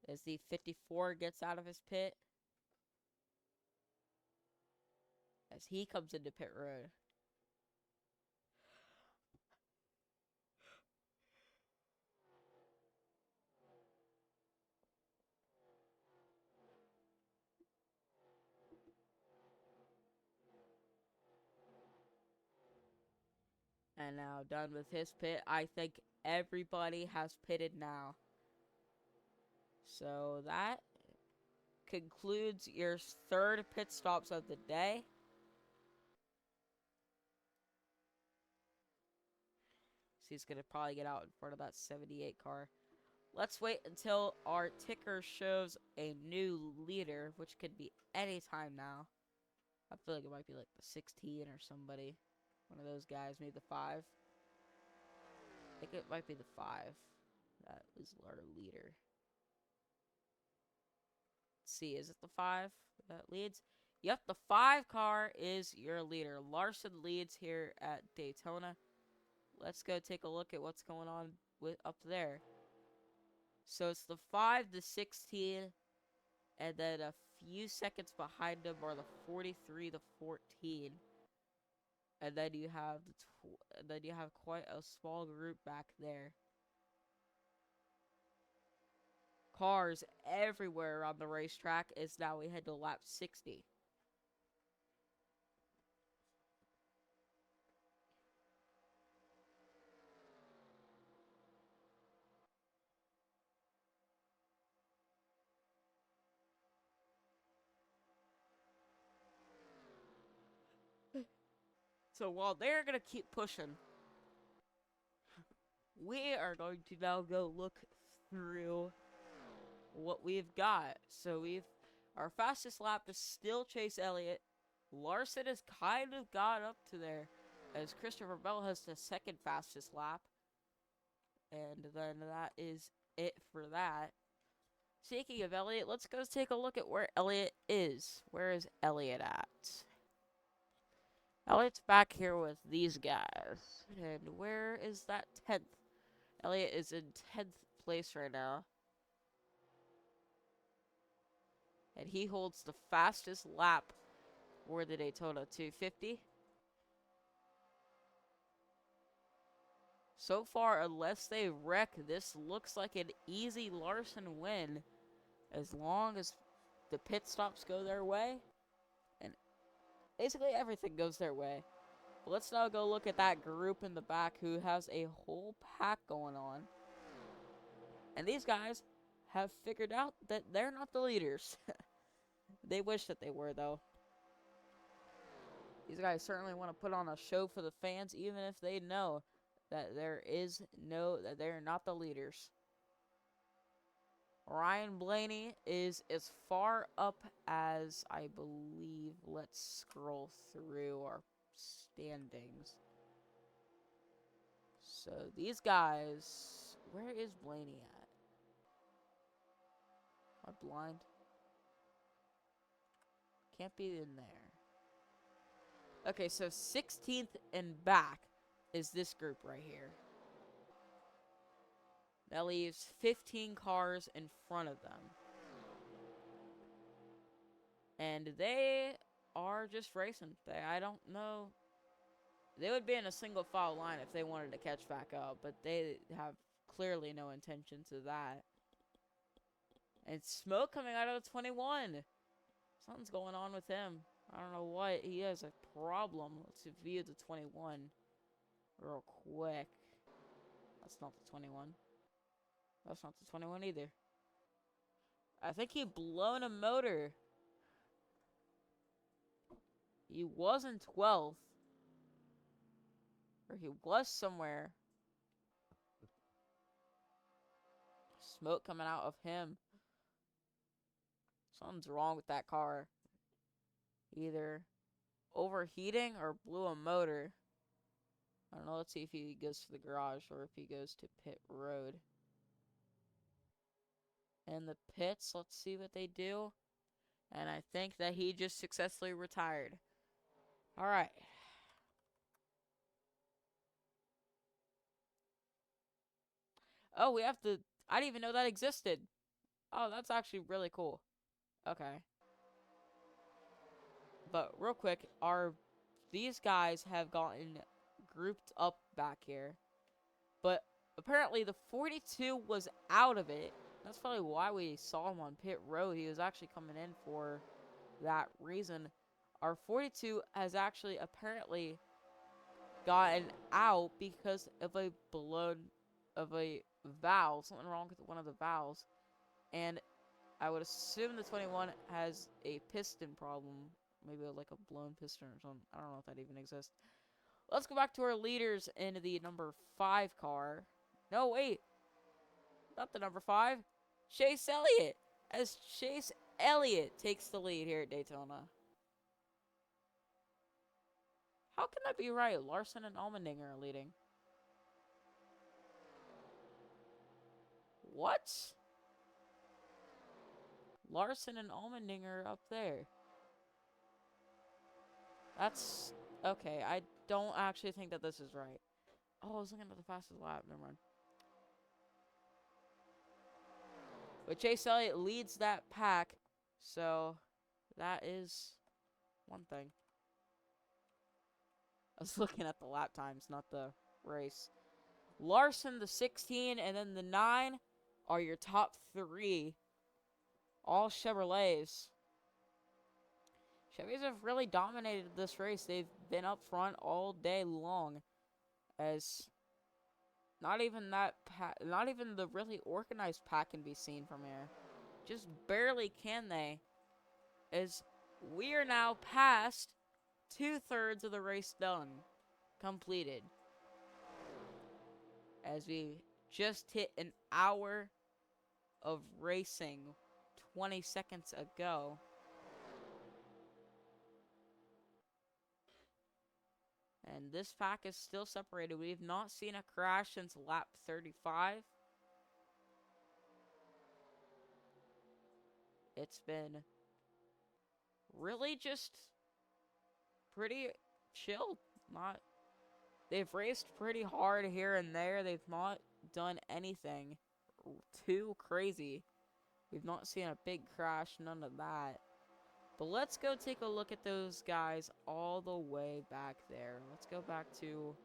As the 54 gets out of his pit. As he comes into pit road. And now done with his pit. I think everybody has pitted now. So that concludes your third pit stops of the day. So he's going to probably get out in front of that 78 car. Let's wait until our ticker shows a new leader, which could be any time now. I feel like it might be like the 16 or somebody. One of those guys, maybe the 5. I think it might be the 5. That is our leader. Let's see, is it the 5 that leads? Yep, the 5 car is your leader. Larson leads here at Daytona. Let's go take a look at what's going on with up there. So it's the 5, the 16, and then a few seconds behind them are the 43, the 14. And then you have quite a small group back there. Cars everywhere around the racetrack as now we head to lap 60. So while they're going to keep pushing, we are going to now go look through what we've got. So our fastest lap is still Chase Elliott. Larson has kind of got up to there, as Christopher Bell has the second fastest lap. And then that is it for that. Speaking of Elliott, let's go take a look at where Elliott is. Where is Elliott at? Elliott's back here with these guys. And where is that 10th? Elliott is in 10th place right now. And he holds the fastest lap or the Daytona 250. So far, unless they wreck, this looks like an easy Larson win. As long as the pit stops go their way, and basically everything goes their way. But let's now go look at that group in the back who has a whole pack going on. And these guys have figured out that they're not the leaders. They wish that they were, though. These guys certainly want to put on a show for the fans, even if they know that that they're not the leaders. Ryan Blaney is as far up as, I believe, let's scroll through our standings. So these guys, where is Blaney at? Am I blind? Can't be in there. Okay, so 16th and back is this group right here. That leaves 15 cars in front of them. And they are just racing. I don't know. They would be in a single file line if they wanted to catch back up, but they have clearly no intention to that. And smoke coming out of the 21. Something's going on with him. I don't know what. He has a problem. Let's view the 21 real quick. That's not the 21. That's not the 21 either. I think he blown a motor. He was in 12th. Or he was somewhere. Smoke coming out of him. Something's wrong with that car. Either overheating or blew a motor. I don't know. Let's see if he goes to the garage or if he goes to pit road. And the pits, let's see what they do. And I think that he just successfully retired. Alright. Oh, we have to... I didn't even know that existed. Oh, that's actually really cool. Okay. But real quick, these guys have gotten grouped up back here. But apparently the 42 was out of it. That's probably why we saw him on pit road. He was actually coming in for that reason. Our 42 has actually apparently gotten out because of a valve, something wrong with one of the valves. And I would assume the 21 has a piston problem. Maybe like a blown piston or something. I don't know if that even exists. Let's go back to our leaders in the number 5 car. No, wait. Not the number 5. Chase Elliott. As Chase Elliott takes the lead here at Daytona. How can that be right? Larson and Allmendinger are leading. What? Larson and Allmendinger are up there. That's... Okay, I don't actually think that this is right. Oh, I was looking at the fastest lap. Never mind. But Chase Elliott leads that pack. So, that is one thing. I was looking at the lap times, not the race. Larson, the 16, and then the 9 are your top 3. All Chevrolets. Chevys have really dominated this race. They've been up front all day long. As not even the really organized pack can be seen from here. Just barely can they. As we are now past 2/3 of the race done. Completed. As we just hit an hour of racing 20 seconds ago. And this pack is still separated. We've not seen a crash since lap 35. It's been really just pretty chill. They've raced pretty hard here and there. They've not done anything too crazy. We've not seen a big crash, none of that. But let's go take a look at those guys all the way back there. Let's go back to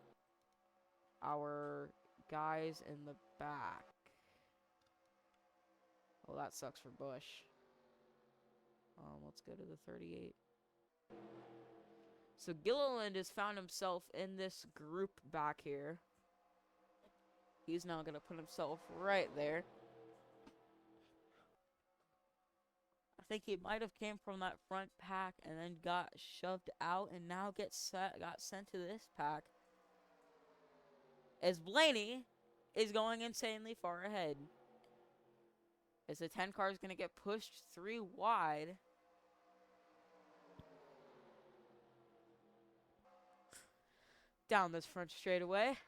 our guys in the back. Oh, that sucks for Bush. Let's go to the 38. So Gilliland has found himself in this group back here. He's now going to put himself right there. I think he might have came from that front pack and then got shoved out and now got sent to this pack. As Blaney is going insanely far ahead. As the 10 car is going to get pushed 3 wide. Down this front straightaway.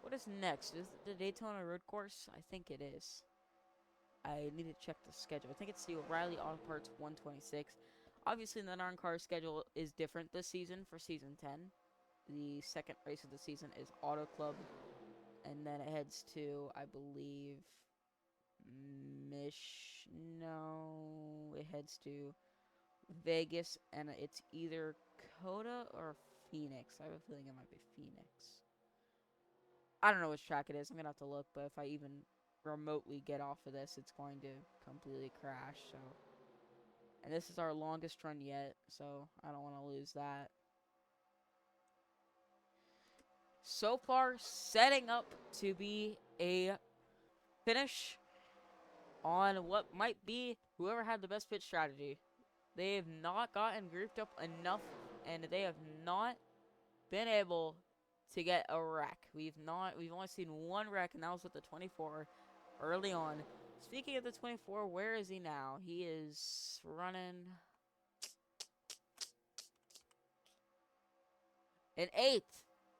What is next? Is it the Daytona road course? I think it is. I need to check the schedule. I think it's the O'Reilly Auto Parts 126. Obviously, the Narncar schedule is different this season for Season 10. The second race of the season is Auto Club. And then it heads to, I believe, it heads to Vegas, and it's either Coda or Phoenix. I have a feeling it might be Phoenix. I don't know which track it is. I'm going to have to look, but if I even remotely get off of this, it's going to completely crash, so. And this is our longest run yet, so I don't want to lose that. So far, setting up to be a finish on what might be whoever had the best pit strategy. They have not gotten grouped up enough, and they have not been able to get a wreck. We've only seen one wreck, and that was with the 24 early on. Speaking of the 24, where is he now? He is running an 8th.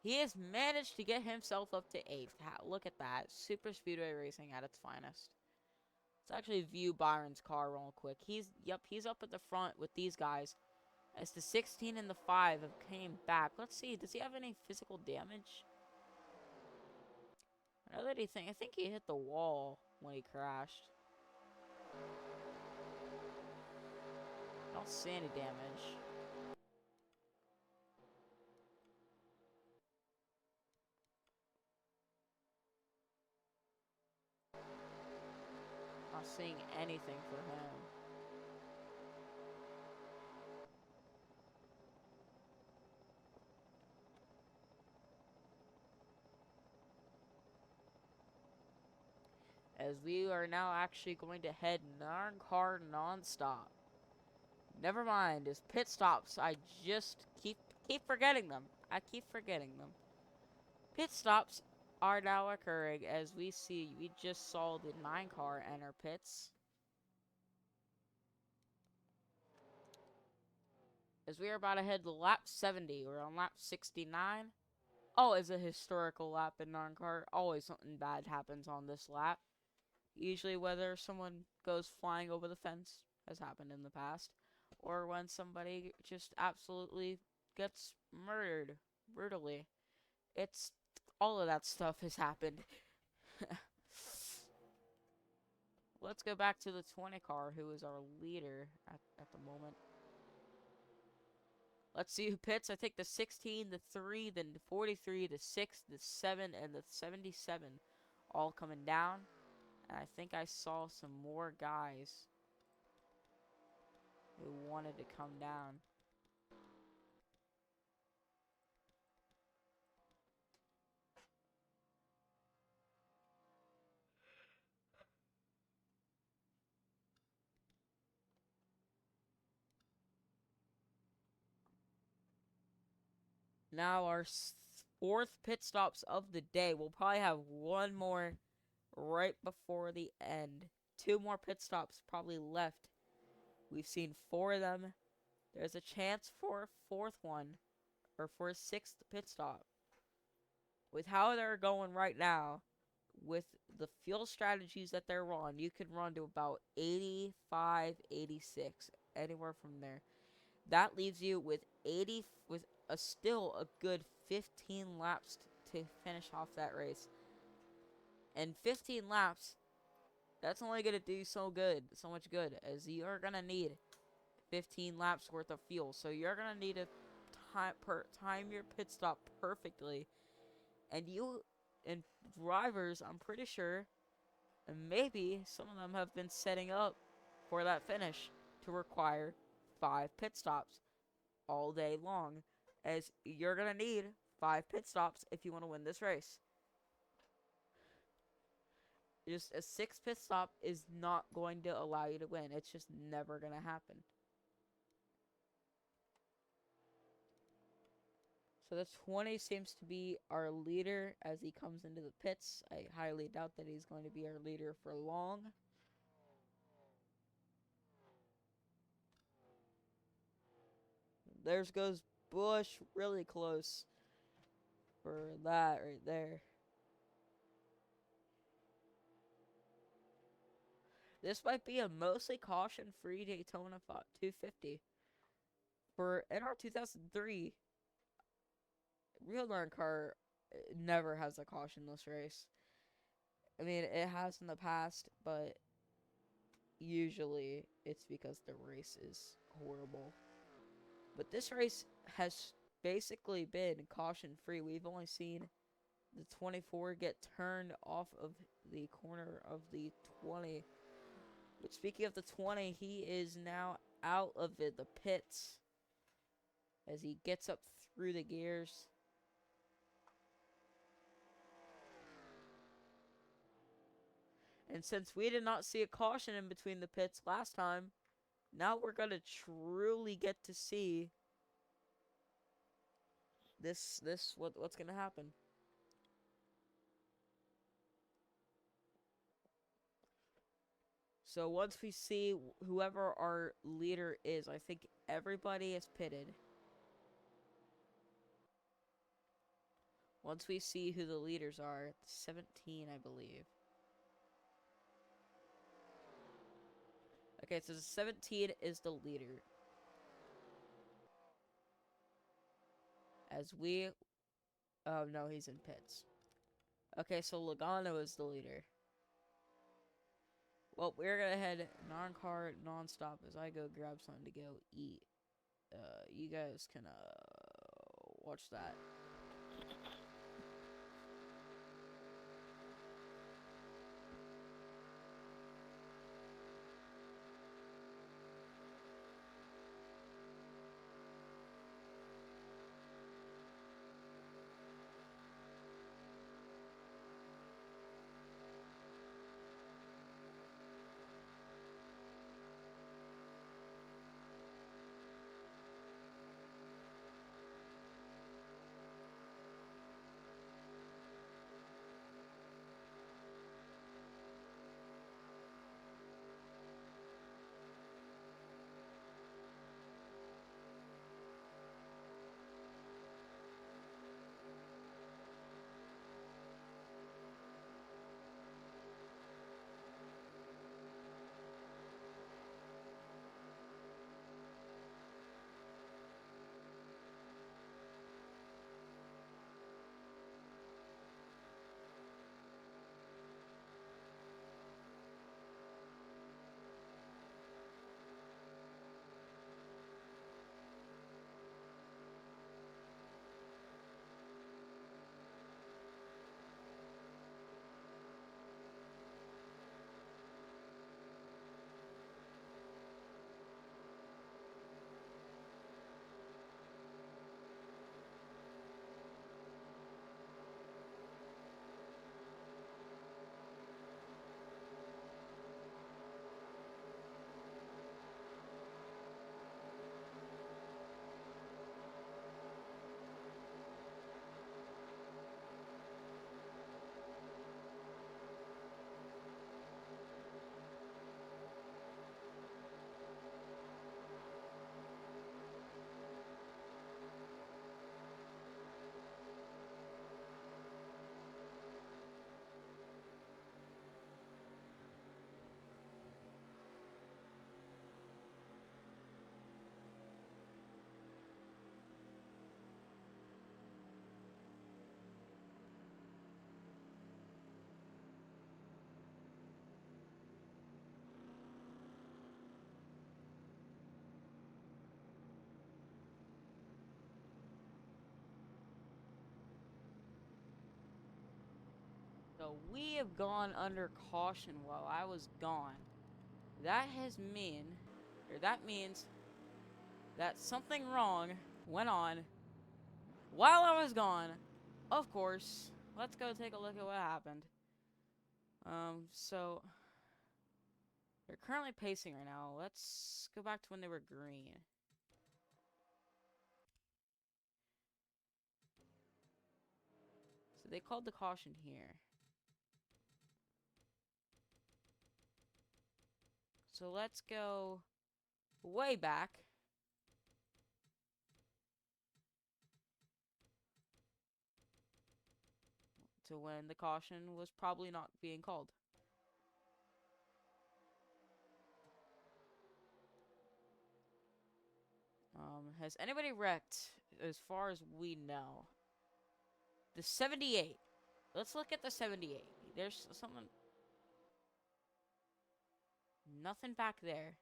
He has managed to get himself up to 8th. Look at that. Super Speedway Racing at its finest. Let's actually view Byron's car real quick. He's up at the front with these guys. As the 16 and the 5 have came back. Let's see. Does he have any physical damage? I know that I think he hit the wall when he crashed. I don't see any damage. Not seeing anything for him. As we are now actually going to head Narncar non-stop. Never mind, his pit stops. I just keep forgetting them. I keep forgetting them. Pit stops are now occurring as we just saw the 9 car enter pits. As we are about to head to lap 70. We're on lap 69. Oh, it's a historical lap in Narncar. Always something bad happens on this lap. Usually whether someone goes flying over the fence, has happened in the past, or when somebody just absolutely gets murdered brutally. All of that stuff has happened. Let's go back to the 20 car, who is our leader at the moment. Let's see who pits. I think the 16, the 3, the 43, the 6, the 7, and the 77 all coming down. And I think I saw some more guys who wanted to come down. Now our 4th pit stops of the day. We'll probably have one more right before the end. 2 more pit stops probably left. We've seen 4 of them. There's a chance for a 4th one, or for a 6th pit stop. With how they're going right now, with the fuel strategies that they're on, you could run to about 85, 86, anywhere from there. That leaves you with still a good 15 laps to finish off that race. And 15 laps, that's only going to do so much good, as you're going to need 15 laps worth of fuel. So you're going to need to time your pit stop perfectly. And drivers, I'm pretty sure, and maybe some of them have been setting up for that finish to require 5 pit stops all day long, as you're going to need 5 pit stops if you want to win this race. Just a 6 pit stop is not going to allow you to win. It's just never going to happen. So the 20 seems to be our leader as he comes into the pits. I highly doubt that he's going to be our leader for long. There goes Bush, really close for that right there. This might be a mostly caution-free Daytona 250. For NR 2003, real Narncar never has a cautionless race. I mean, it has in the past, but usually it's because the race is horrible. But this race has basically been caution-free. We've only seen the 24 get turned off of the corner of the 20. But speaking of the 20, he is now out of the pits as he gets up through the gears. And since we did not see a caution in between the pits last time, now we're going to truly get to see what's going to happen. So once we see whoever our leader is, I think everybody is pitted. Once we see who the leaders are, 17, I believe. Okay, so 17 is the leader. As we... Oh, no, he's in pits. Okay, so Logano is the leader. Well, we're gonna head Narncar non-stop as I go grab something to go eat. You guys can, watch that. So we have gone under caution while I was gone. That means that something wrong went on while I was gone. Of course. Let's go take a look at what happened. So they're currently pacing right now. Let's go back to when they were green. So they called the caution here. So let's go way back. To when the caution was probably not being called. Has anybody wrecked as far as we know? The 78. Let's look at the 78. There's something. Nothing back there.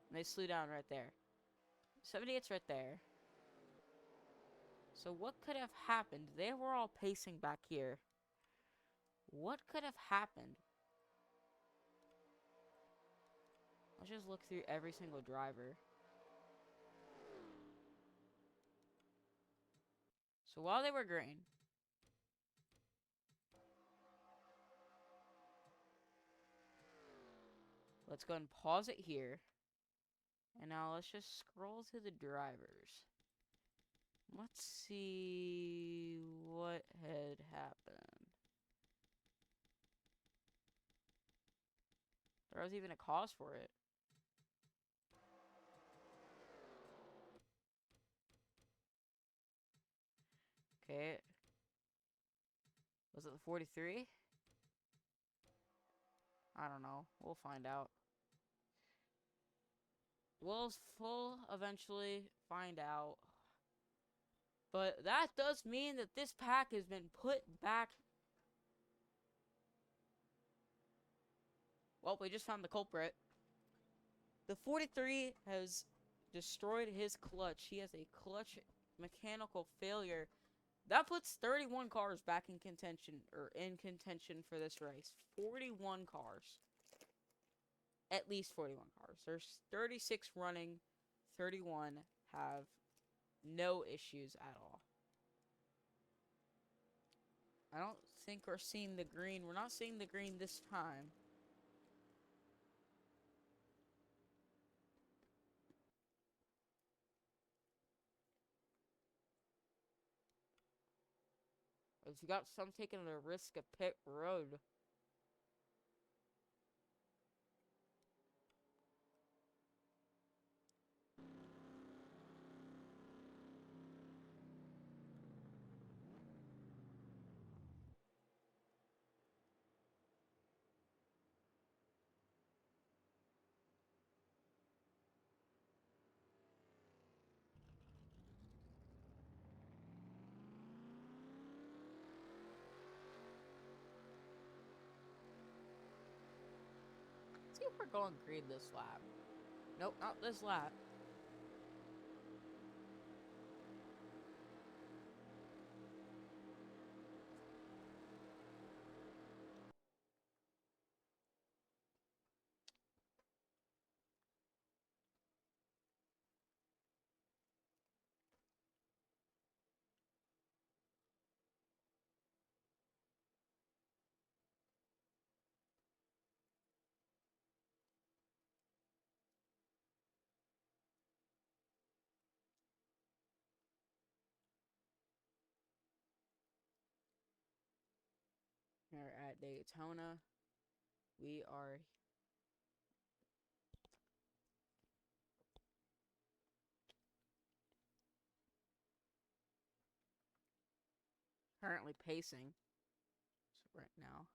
And they slew down right there. 78's right there. So what could have happened? They were all pacing back here. What could have happened? Let's just look through every single driver. So while they were green, let's go and pause it here. And now let's just scroll through the drivers. Let's see what had happened. There was even a cause for it. Okay. Was it the 43? I don't know. We'll find out. We'll eventually find out. But that does mean that this pack has been put back. Well, we just found the culprit. The 43 has destroyed his clutch. He has a clutch mechanical failure. That puts 31 cars back in contention, or in contention for this race. 41 cars. At least 41 cars. There's 36 running. 31 have no issues at all. I don't think we're seeing the green. We're not seeing the green this time. If you got some taking the risk of pit road. Let's see if we're going green this lap. Nope, not this lap. We're at Daytona. We are currently pacing. So right now.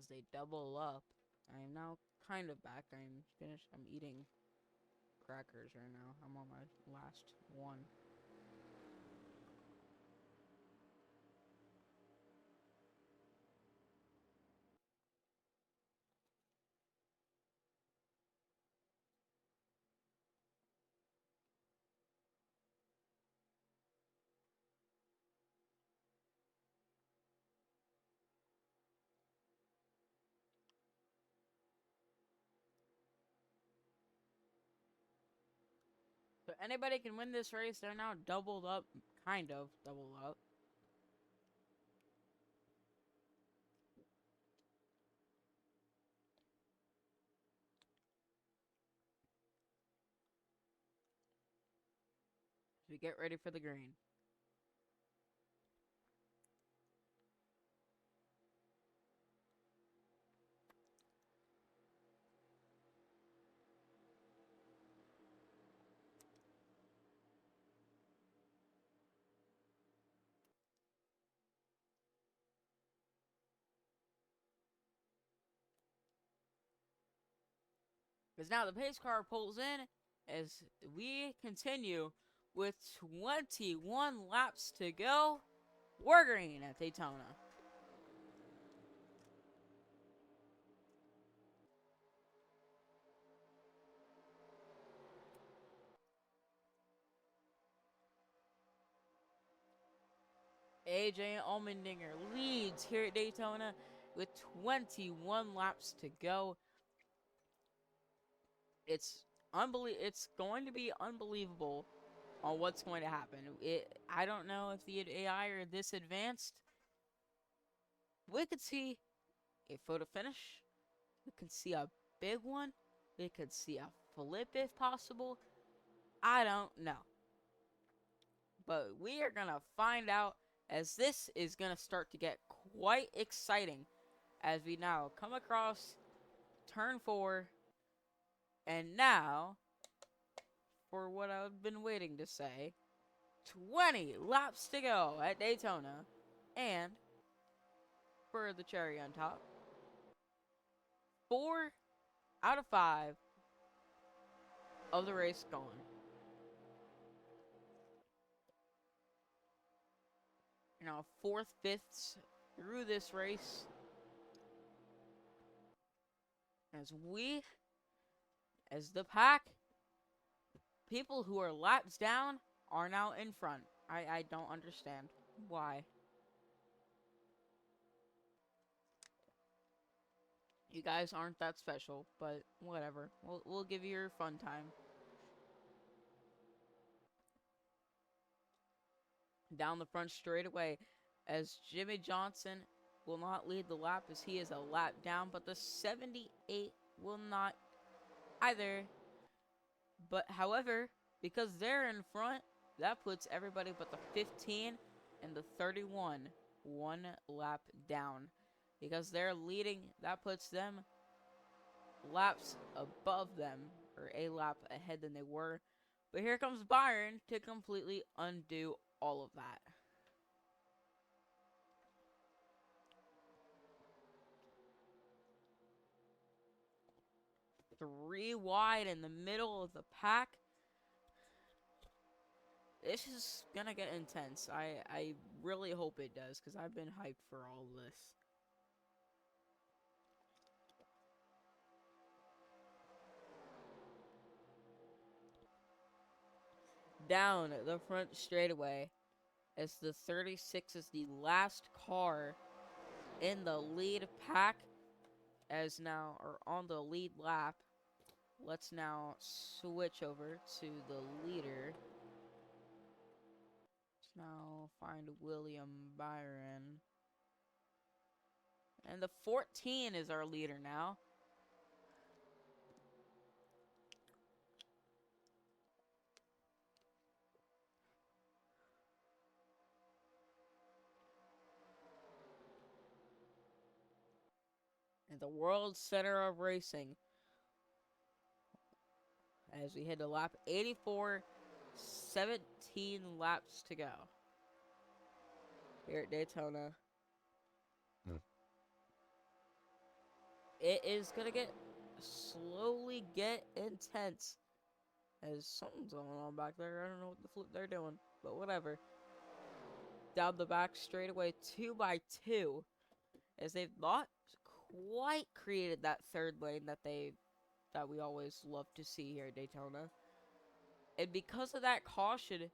as they double up. I am now kind of back. I'm finished. I'm eating crackers right now. I'm on my last one. So anybody can win this race. They're now doubled up, kind of doubled up. So get ready for the green. Because now the pace car pulls in as we continue with 21 laps to go. We're green at Daytona. AJ Allmendinger leads here at Daytona with 21 laps to go. It's going to be unbelievable on what's going to happen. I don't know if the AI are this advanced. We could see a photo finish. We could see a big one. We could see a flip if possible. I don't know. But we are going to find out as this is going to start to get quite exciting as we now come across turn 4. And now, for what I've been waiting to say, 20 laps to go at Daytona. And, for the cherry on top, 4 out of 5 of the race gone. Now, 4/5 through this race. As the pack, people who are laps down are now in front. I don't understand why. You guys aren't that special, but whatever. We'll give you your fun time. Down the front straightaway, as Jimmy Johnson will not lead the lap as he is a lap down, but the 78 will not either. But however, because they're in front, that puts everybody but the 15 and the 31 one lap down. Because they're leading, that puts them laps above them, or a lap ahead than they were. But here comes Byron to completely undo all of that. Three wide in the middle of the pack. This is gonna get intense. I really hope it does, because I've been hyped for all this. Down the front straightaway, as the 36 is the last car in the lead pack, as now, or on the lead lap. Let's now switch over to the leader. Let's now find William Byron. And the 14 is our leader now. And the world center of racing. As we head to lap 84, 17 laps to go. Here at Daytona. it is gonna slowly get intense. As something's going on back there. I don't know what the flip they're doing, but whatever. Down the back straightaway, 2x2, as they've not quite created that third lane that we always love to see here at Daytona. And because of that caution,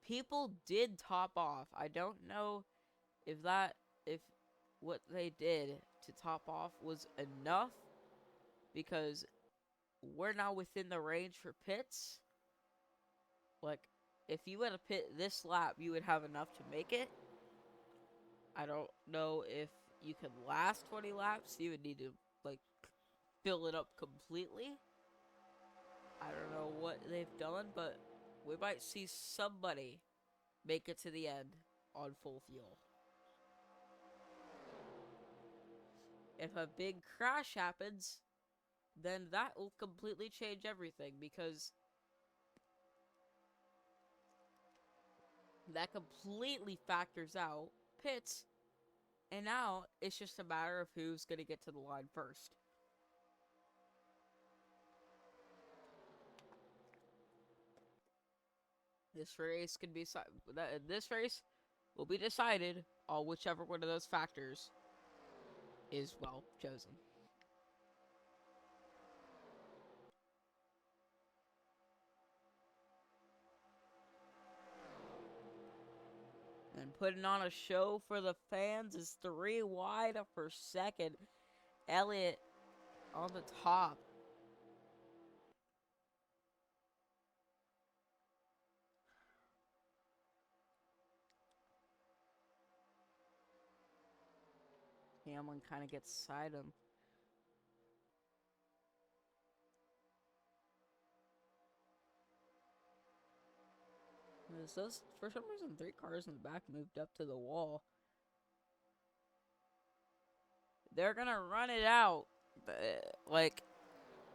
people did top off. I don't know if what they did to top off was enough, because we're now within the range for pits. Like, if you had a pit this lap, you would have enough to make it. I don't know if you could last 20 laps. You would need to, like, fill it up completely. I don't know what they've done, but we might see somebody make it to the end on full fuel. If a big crash happens, then that will completely change everything, because that completely factors out pits, and now it's just a matter of who's going to get to the line first. This race will be decided on whichever one of those factors is well chosen. And putting on a show for the fans is 3 wide for second. Elliott on the top. Hamlin kind of gets side him. For some reason, 3 cars in the back moved up to the wall. They're gonna run it out.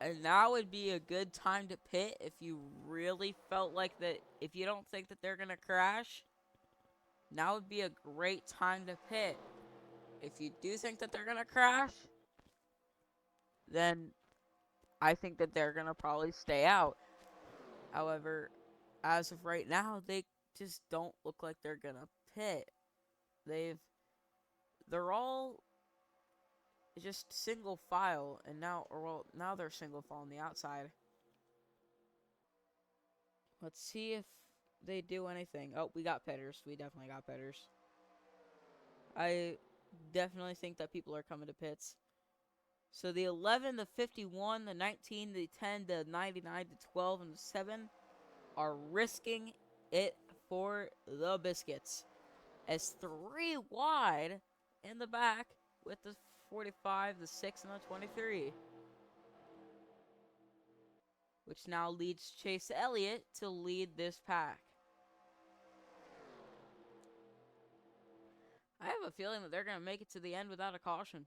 And now would be a good time to pit if you really felt like that. If you don't think that they're gonna crash, now would be a great time to pit. If you do think that they're gonna crash, then I think that they're gonna probably stay out. However, as of right now, they just don't look like they're gonna pit. They're all just single file, and now they're single file on the outside. Let's see if they do anything. Oh, we got pitters. We definitely got pitters. I definitely think that people are coming to pits. So the 11, the 51, the 19, the 10, the 99, the 12, and the 7 are risking it for the biscuits. As 3 wide in the back with the 45, the 6, and the 23. Which now leads Chase Elliott to lead this pack. I have a feeling that they're going to make it to the end without a caution.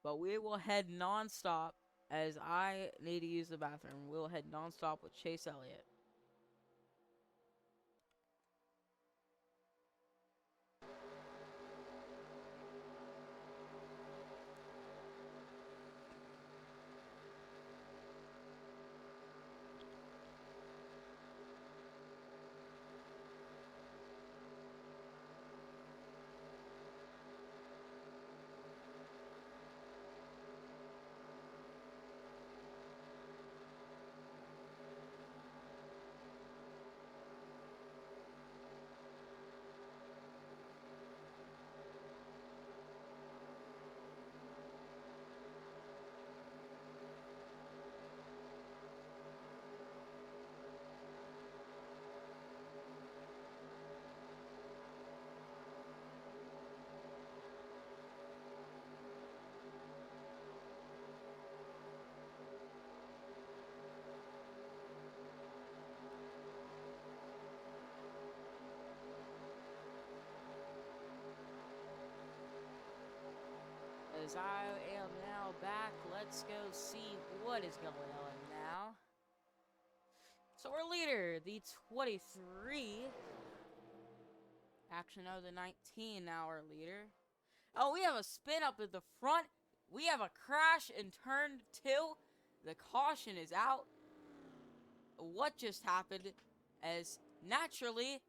But we will head non-stop, as I need to use the bathroom. We'll head non-stop with Chase Elliott. As I am now back, let's go see what is going on now. So our leader, the 23, actually no, the 19 now our leader. Oh, we have a spin up at the front. We have a crash in turn 2. The caution is out. What just happened? As naturally,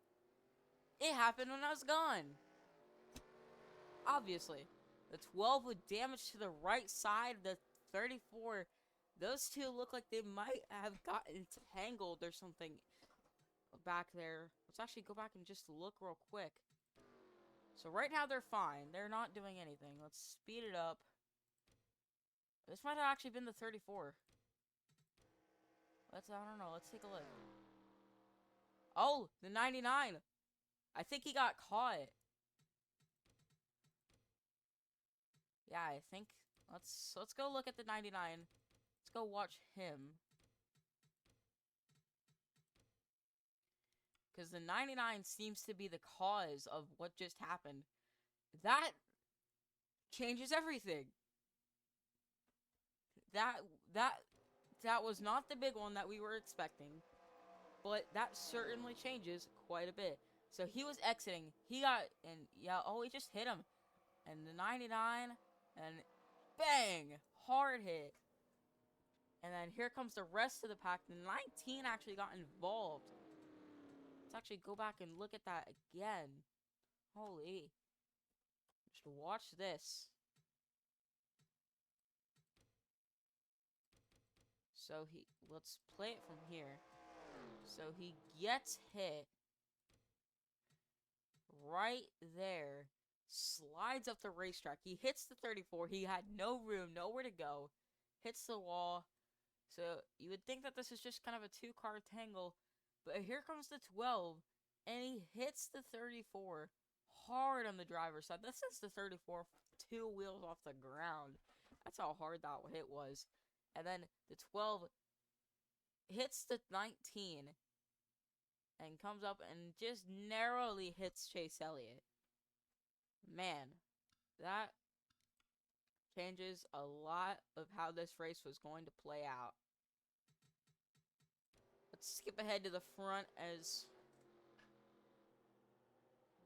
it happened when I was gone. Obviously. The 12 with damage to the right side. The 34. Those two look like they might have gotten tangled or something back there. Let's actually go back and just look real quick. So right now they're fine. They're not doing anything. Let's speed it up. This might have actually been the 34. I don't know. Let's take a look. Oh, the 99. I think he got caught. Yeah, I think let's go look at the 99. Let's go watch him. Because the 99 seems to be the cause of what just happened. That changes everything. That was not the big one that we were expecting. But that certainly changes quite a bit. So he was exiting. He got, and yeah, oh, he just hit him. And the 99, and bang! Hard hit. And then here comes the rest of the pack. The 19 actually got involved. Let's actually go back and look at that again. Holy. Just watch this. So let's play it from here. So he gets hit right there, slides up the racetrack. He hits the 34. He had no room, nowhere to go. Hits the wall. So you would think that this is just kind of a two-car tangle, but here comes the 12, and he hits the 34 hard on the driver's side. This is the 34, 2 wheels off the ground. That's how hard that hit was. And then the 12 hits the 19 and comes up and just narrowly hits Chase Elliott. Man, that changes a lot of how this race was going to play out. Let's skip ahead to the front as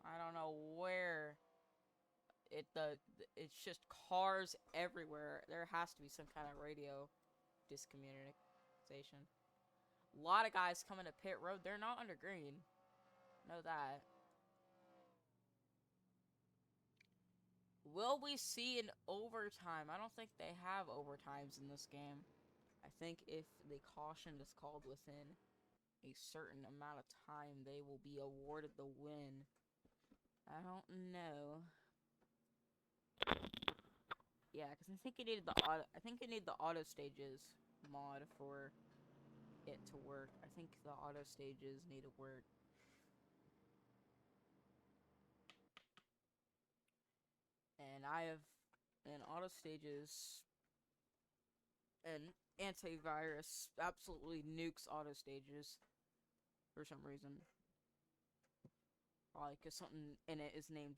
I don't know where it's just cars everywhere. There has to be some kind of radio discommunication. A lot of guys coming to pit road. They're not under green. Know that. Will we see an overtime? I don't think they have overtimes in this game. I think if the caution is called within a certain amount of time, they will be awarded the win. I don't know. Yeah, because I think you needed the auto. I think you need the auto stages mod for it to work. I think the auto stages need to work. And I have an auto stages and antivirus absolutely nukes auto stages for some reason. Probably because something in it is named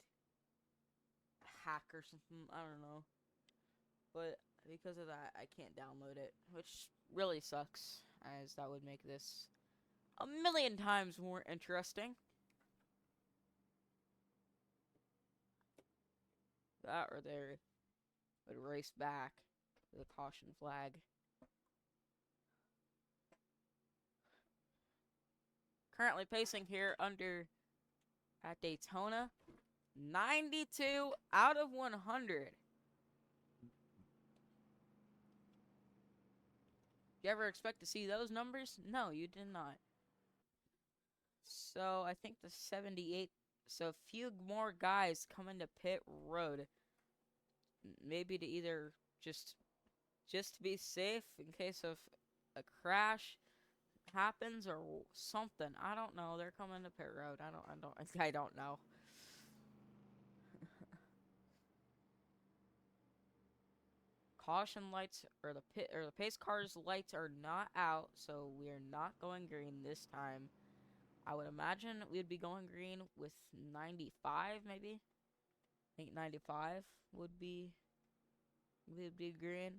hack or something. I don't know. But because of that, I can't download it, which really sucks, as that would make this a million times more interesting. That or there would race back to the caution flag. Currently pacing here under at Daytona, 92 out of 100. You ever expect to see those numbers? No, you did not. So I think the 78. So a few more guys coming to pit road. Maybe to either just to be safe in case of a crash happens or something. I don't know. They're coming to pit road. I don't know. Caution lights or the pace car's lights are not out, so we are not going green this time. I would imagine we'd be going green with 95 maybe. I think 95 would be green.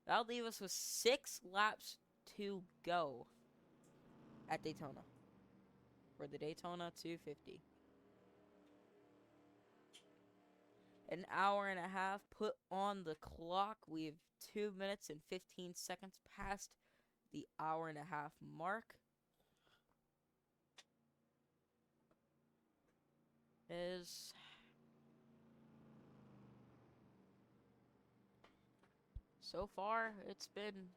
That'll leave us with 6 laps to go at Daytona for the Daytona 250. An hour and a half put on the clock. We have 2 minutes and 15 seconds past the hour and a half mark. Is so far it's been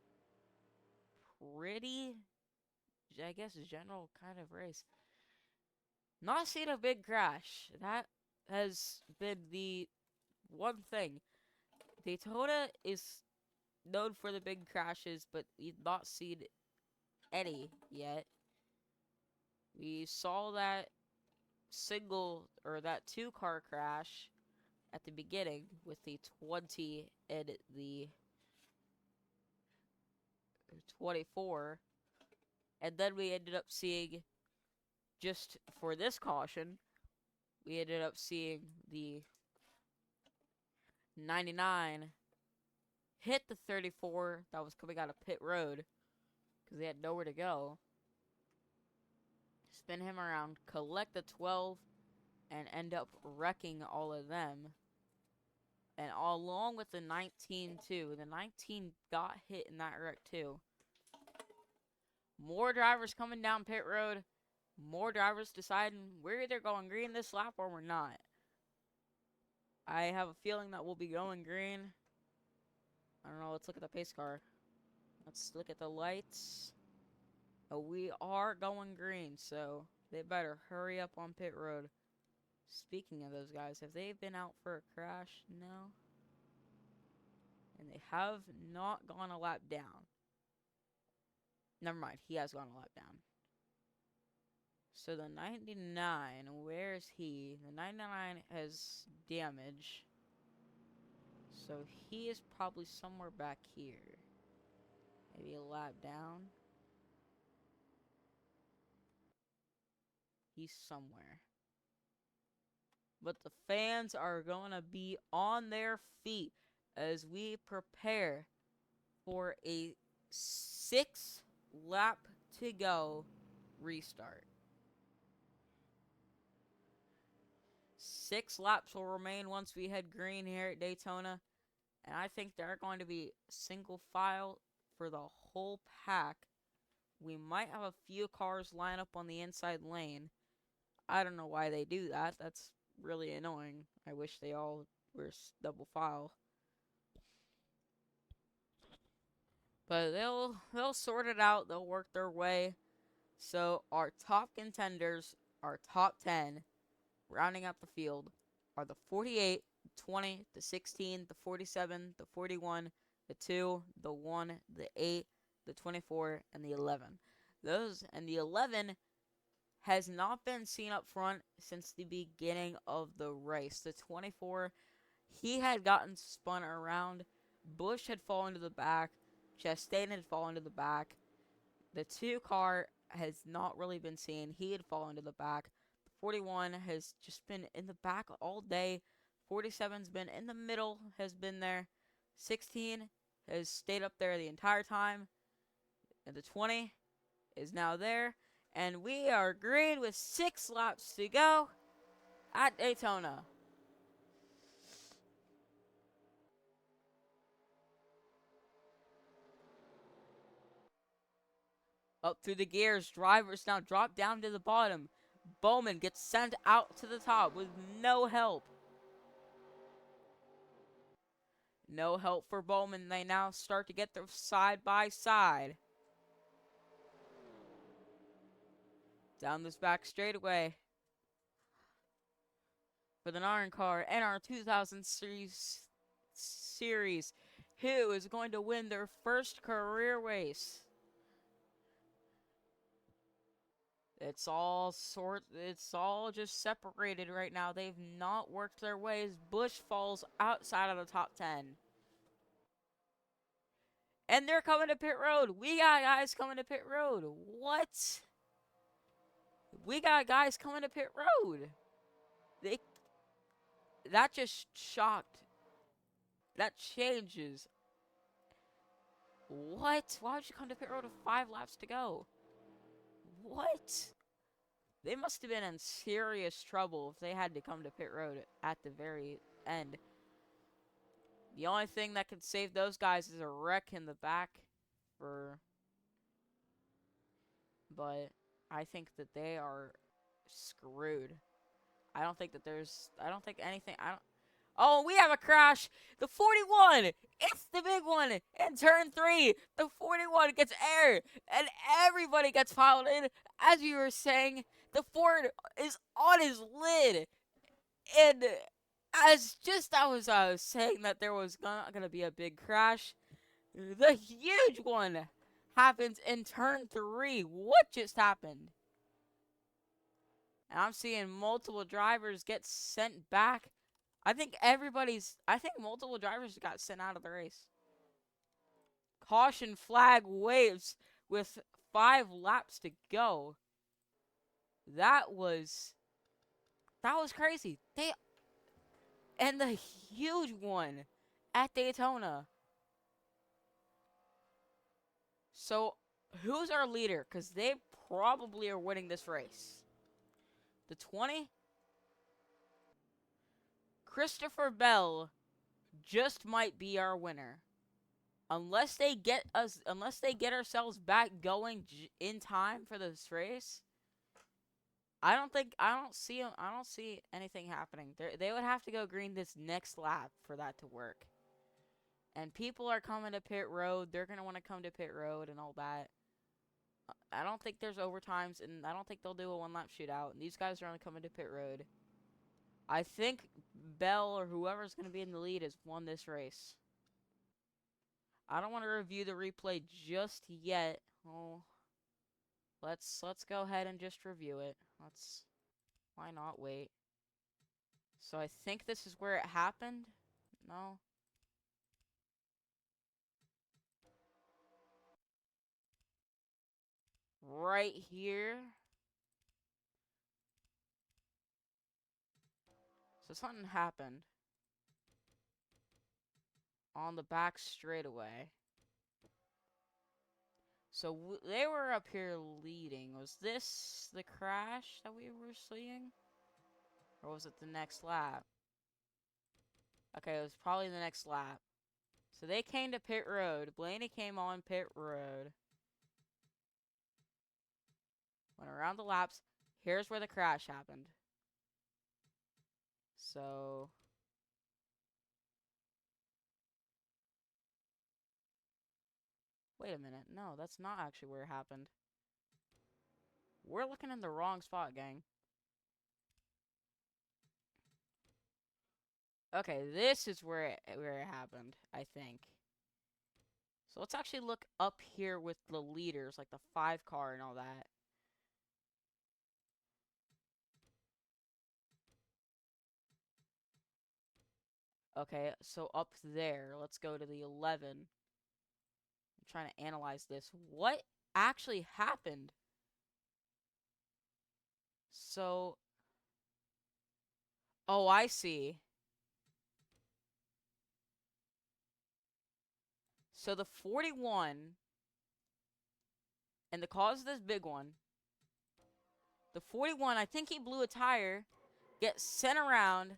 pretty, I guess, general kind of race. Not seen a big crash. That has been the one thing. Daytona is known for the big crashes, but we've not seen any yet. We saw that single or that 2-car crash at the beginning with the 20 and the 24, and then we ended up seeing, just for this caution, we ended up seeing the 99 hit the 34 that was coming out of pit road because they had nowhere to go, spin him around, collect the 12, and end up wrecking all of them. And along with the 19 too. The 19 got hit in that wreck too. More drivers coming down pit road. More drivers deciding we're either going green this lap or we're not. I have a feeling that we'll be going green. I don't know. Let's look at the pace car. Let's look at the lights. Oh, we are going green, so they better hurry up on pit road. Speaking of those guys, have they been out for a crash? No. And they have not gone a lap down. Never mind, he has gone a lap down. So the 99, where is he? The 99 has damage. So he is probably somewhere back here. Maybe a lap down. He's somewhere. But the fans are going to be on their feet as we prepare for a 6 lap to go restart. 6 laps will remain once we head green here at Daytona. And I think they're going to be single file for the whole pack. We might have a few cars line up on the inside lane. I don't know why they do that. That's really annoying. I wish they all were double file. But they'll sort it out. They'll work their way. So our top contenders, our top 10, rounding out the field, are the 48, the 20, the 16, the 47, the 41, the 2, the 1, the 8, the 24, and the 11. The 11 has not been seen up front since the beginning of the race. The 24, he had gotten spun around. Busch had fallen to the back. Chastain had fallen to the back. The 2-car has not really been seen. He had fallen to the back. 41 has just been in the back all day. 47's been in the middle, has been there. 16 has stayed up there the entire time. And the 20 is now there. And we are green with 6 laps to go at Daytona. Up through the gears, drivers now drop down to the bottom. Bowman gets sent out to the top with no help. No help for Bowman. They now start to get their side by side. Down this back straightaway for the Narncar NR2003 series, who is going to win their first career race. It's all just separated right now. They've not worked their ways. Busch falls outside of the top 10. And they're coming to pit road. We got guys coming to pit road. What? We got guys coming to pit road. That just shocked. That changes. What? Why would you come to pit road with 5 laps to go? What? They must have been in serious trouble if they had to come to pit road at the very end. The only thing that could save those guys is a wreck in the back but I think that they are screwed. I don't think anything, oh, we have a crash! The 41! It's the big one! In turn 3, the 41 gets air, and everybody gets piled in. As you were saying, the Ford is on his lid, and I was saying that there was gonna be a big crash, the huge one happens in turn 3. What just happened? And I'm seeing multiple drivers get sent back. I think multiple drivers got sent out of the race. Caution flag waves with 5 laps to go. That was crazy. And the huge one at Daytona. So, who's our leader? Because they probably are winning this race. The 20? Christopher Bell just might be our winner. Unless they get ourselves back going in time for this race, I don't see anything happening. They would have to go green this next lap for that to work. And people are coming to pit road. They're going to want to come to pit road and all that. I don't think there's overtimes, and I don't think they'll do a one-lap shootout. And these guys are going to come into pit road. I think Bell or whoever's going to be in the lead has won this race. I don't want to review the replay just yet. Oh, let's go ahead and just review it. Why not wait? So I think this is where it happened. No. Right here. So something happened on the back straightaway. So they were up here leading. Was this the crash that we were seeing? Or was it the next lap? Okay, it was probably the next lap. So they came to pit road. Blaney came on pit road. Went around the laps. Here's where the crash happened. So... wait a minute. No, that's not actually where it happened. We're looking in the wrong spot, gang. Okay, this is where it happened, I think. So let's actually look up here with the leaders, like the 5 car and all that. Okay, so up there, let's go to the 11. I'm trying to analyze this. What actually happened? So, oh, I see. So the 41, and the cause of this big one, the 41, I think he blew a tire, gets sent around,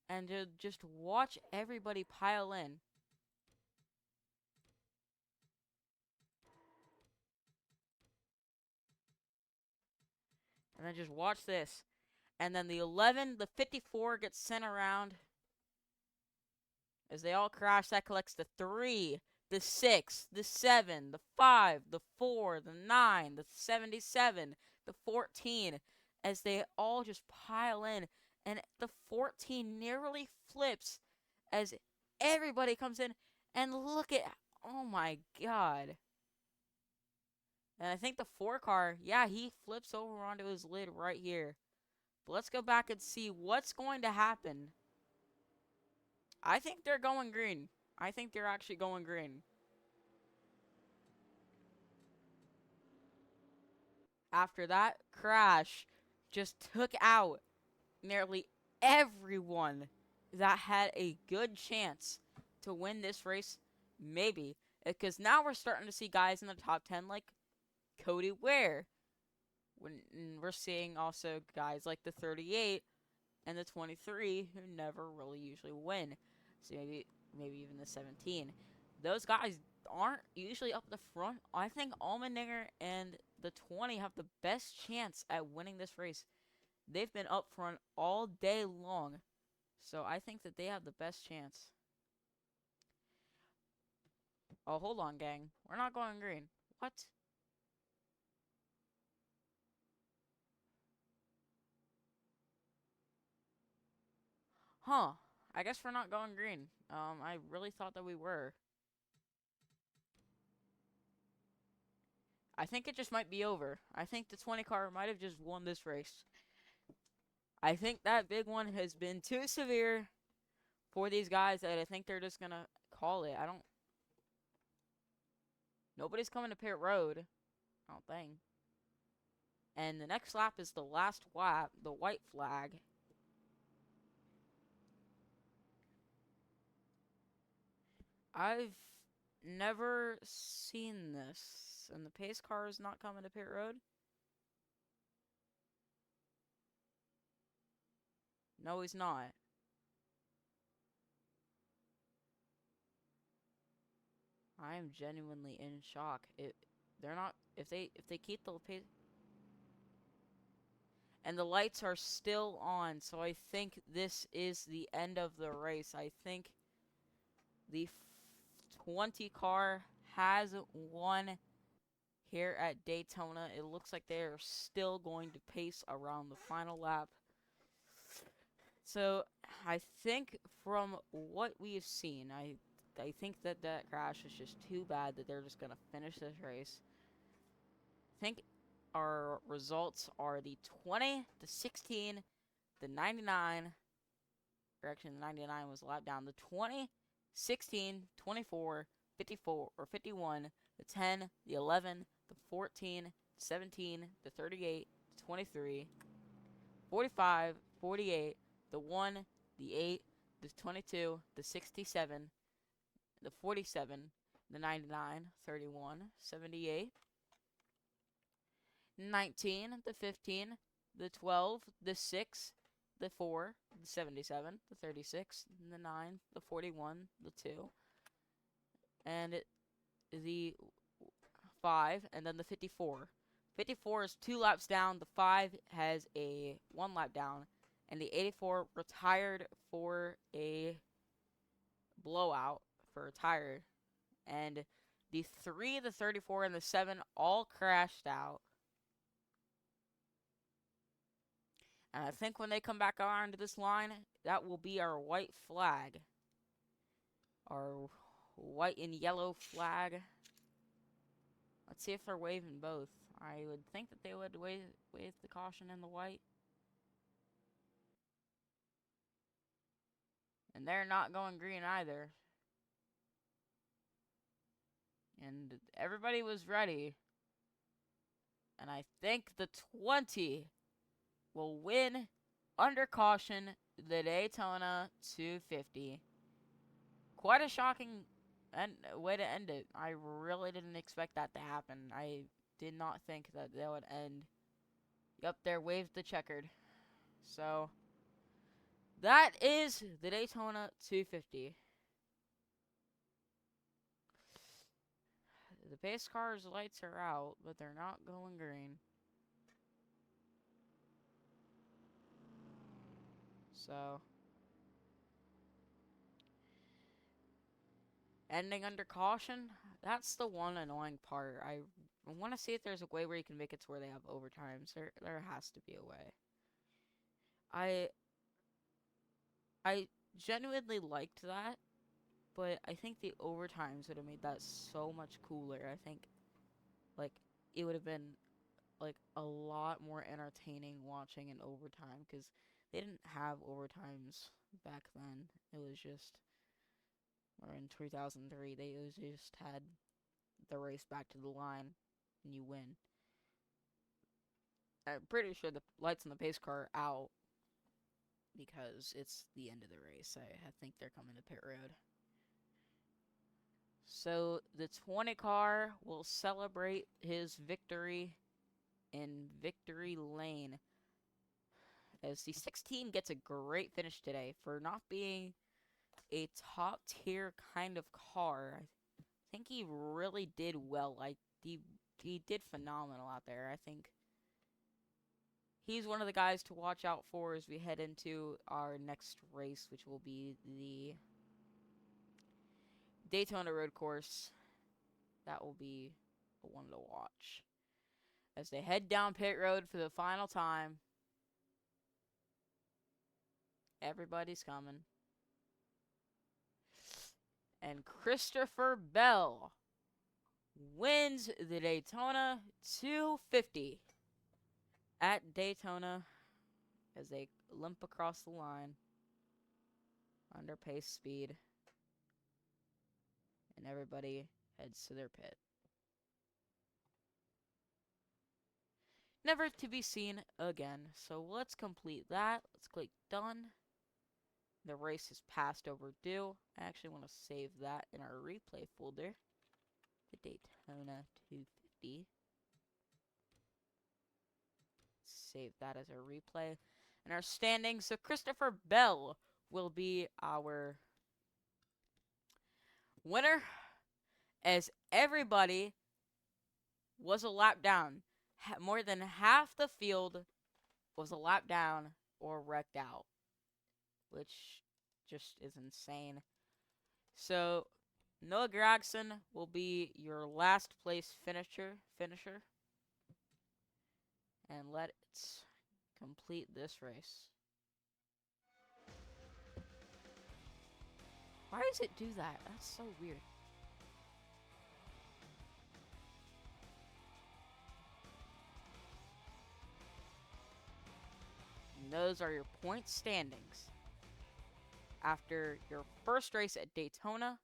and to just watch everybody pile in. And then just watch this. And then the 11, the 54 gets sent around. As they all crash, that collects the 3, the 6, the 7, the 5, the 4, the 9, the 77, the 14. As they all just pile in. And the 14 nearly flips as everybody comes in. And look at, oh my god. And I think the 4 car, yeah, he flips over onto his lid right here. But let's go back and see what's going to happen. I think they're going green. I think they're actually going green. After that crash just took out nearly everyone that had a good chance to win this race. Maybe. Because now we're starting to see guys in the top 10 like Cody Ware. When we're seeing also guys like the 38 and the 23 who never really usually win. So maybe even the 17. Those guys aren't usually up the front. I think Allmendinger and the 20 have the best chance at winning this race. They've been up front all day long. So I think that they have the best chance. Oh, hold on, gang. We're not going green. What? Huh. I guess we're not going green. I really thought that we were. I think it just might be over. I think the 20 car might have just won this race. I think that big one has been too severe for these guys that I think they're just gonna call it. Nobody's coming to pit road. I don't think. And the next lap is the last lap, the white flag. I've never seen this. And the pace car is not coming to pit road? No, he's not. I am genuinely in shock. They're not if they keep the pace, and the lights are still on, so I think this is the end of the race. I think the 20 car has won here at Daytona. It looks like they are still going to pace around the final lap. So I think from what we've seen, I think that crash is just too bad that they're just going to finish this race. I think our results are the 20, the 16, the 99. Correction, the 99 was a lap down. The 20, 16, 24, 54, or 51, the 10, the 11, the 14, 17, the 38, the 23, 45, 48, the 1, the 8, the 22, the 67, the 47, the 99, 31, 78, 19, the 15, the 12, the 6, the 4, the 77, the 36, the 9, the 41, the 2, and the 5, and then the 54. 54 is 2 laps down, the 5 has a 1 lap down, and the 84 retired for a blowout for a tire. And the 3, the 34, and the 7 all crashed out. And I think when they come back around to this line, that will be our white flag. Our white and yellow flag. Let's see if they're waving both. I would think that they would wave the caution in the white. And they're not going green either. And everybody was ready. And I think the 20 will win under caution the Daytona 250. Quite a shocking way to end it. I really didn't expect that to happen. I did not think that they would end. Yup, there waved the checkered. So that is the Daytona 250. The pace car's lights are out, but they're not going green. So ending under caution, that's the one annoying part. I want to see if there's a way where you can make it to where they have overtimes. There has to be a way. I genuinely liked that, but I think the overtimes would have made that so much cooler. I think, like, it would have been, like, a lot more entertaining watching in overtime, because they didn't have overtimes back then. It was just, or in 2003, they just had the race back to the line, and you win. I'm pretty sure the lights on the pace car are out, because it's the end of the race. I think they're coming to pit road. So the 20 car will celebrate his victory in victory lane. as the 16 gets a great finish today for not being a top tier kind of car. I think he really did well. He did phenomenal out there. I think he's one of the guys to watch out for as we head into our next race, which will be the Daytona road course. That will be a one to watch as they head down pit road for the final time. Everybody's coming. And Christopher Bell wins the Daytona 250 at Daytona as they limp across the line under pace speed. And everybody heads to their pit. Never to be seen again. So let's complete that. Let's click done. The race is past overdue. I actually want to save that in our replay folder. The Daytona 250. Save that as our replay. And our standings. So Christopher Bell will be our winner, as everybody was a lap down. More than half the field was a lap down or wrecked out, which just is insane. So Noah Gragson will be your last place finisher. And let's complete this race. Why does it do that? That's so weird. And those are your point standings after your first race at Daytona.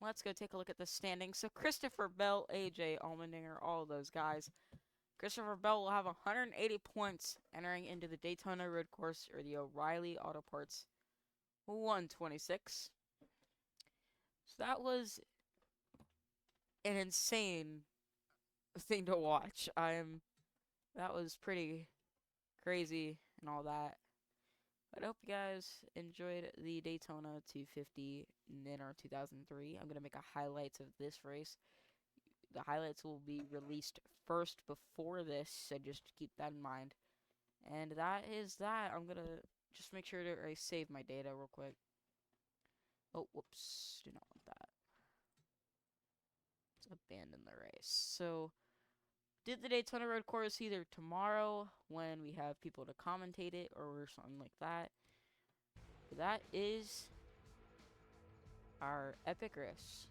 Let's go take a look at the standings. So Christopher Bell, AJ Allmendinger, all of those guys. Christopher Bell will have 180 points entering into the Daytona Road Course or the O'Reilly Auto Parts 126. So that was an insane thing to watch. That was pretty crazy and all that. But I hope you guys enjoyed the Daytona 250 NR 2003. I'm going to make a highlights of this race. The highlights will be released first before this, so just keep that in mind. And that is that. I'm going to just make sure to save my data real quick. Oh, whoops. Do not want that. Let's abandon the race. So, did the Daytona Road Course either tomorrow when we have people to commentate it or something like that. That is our epic race.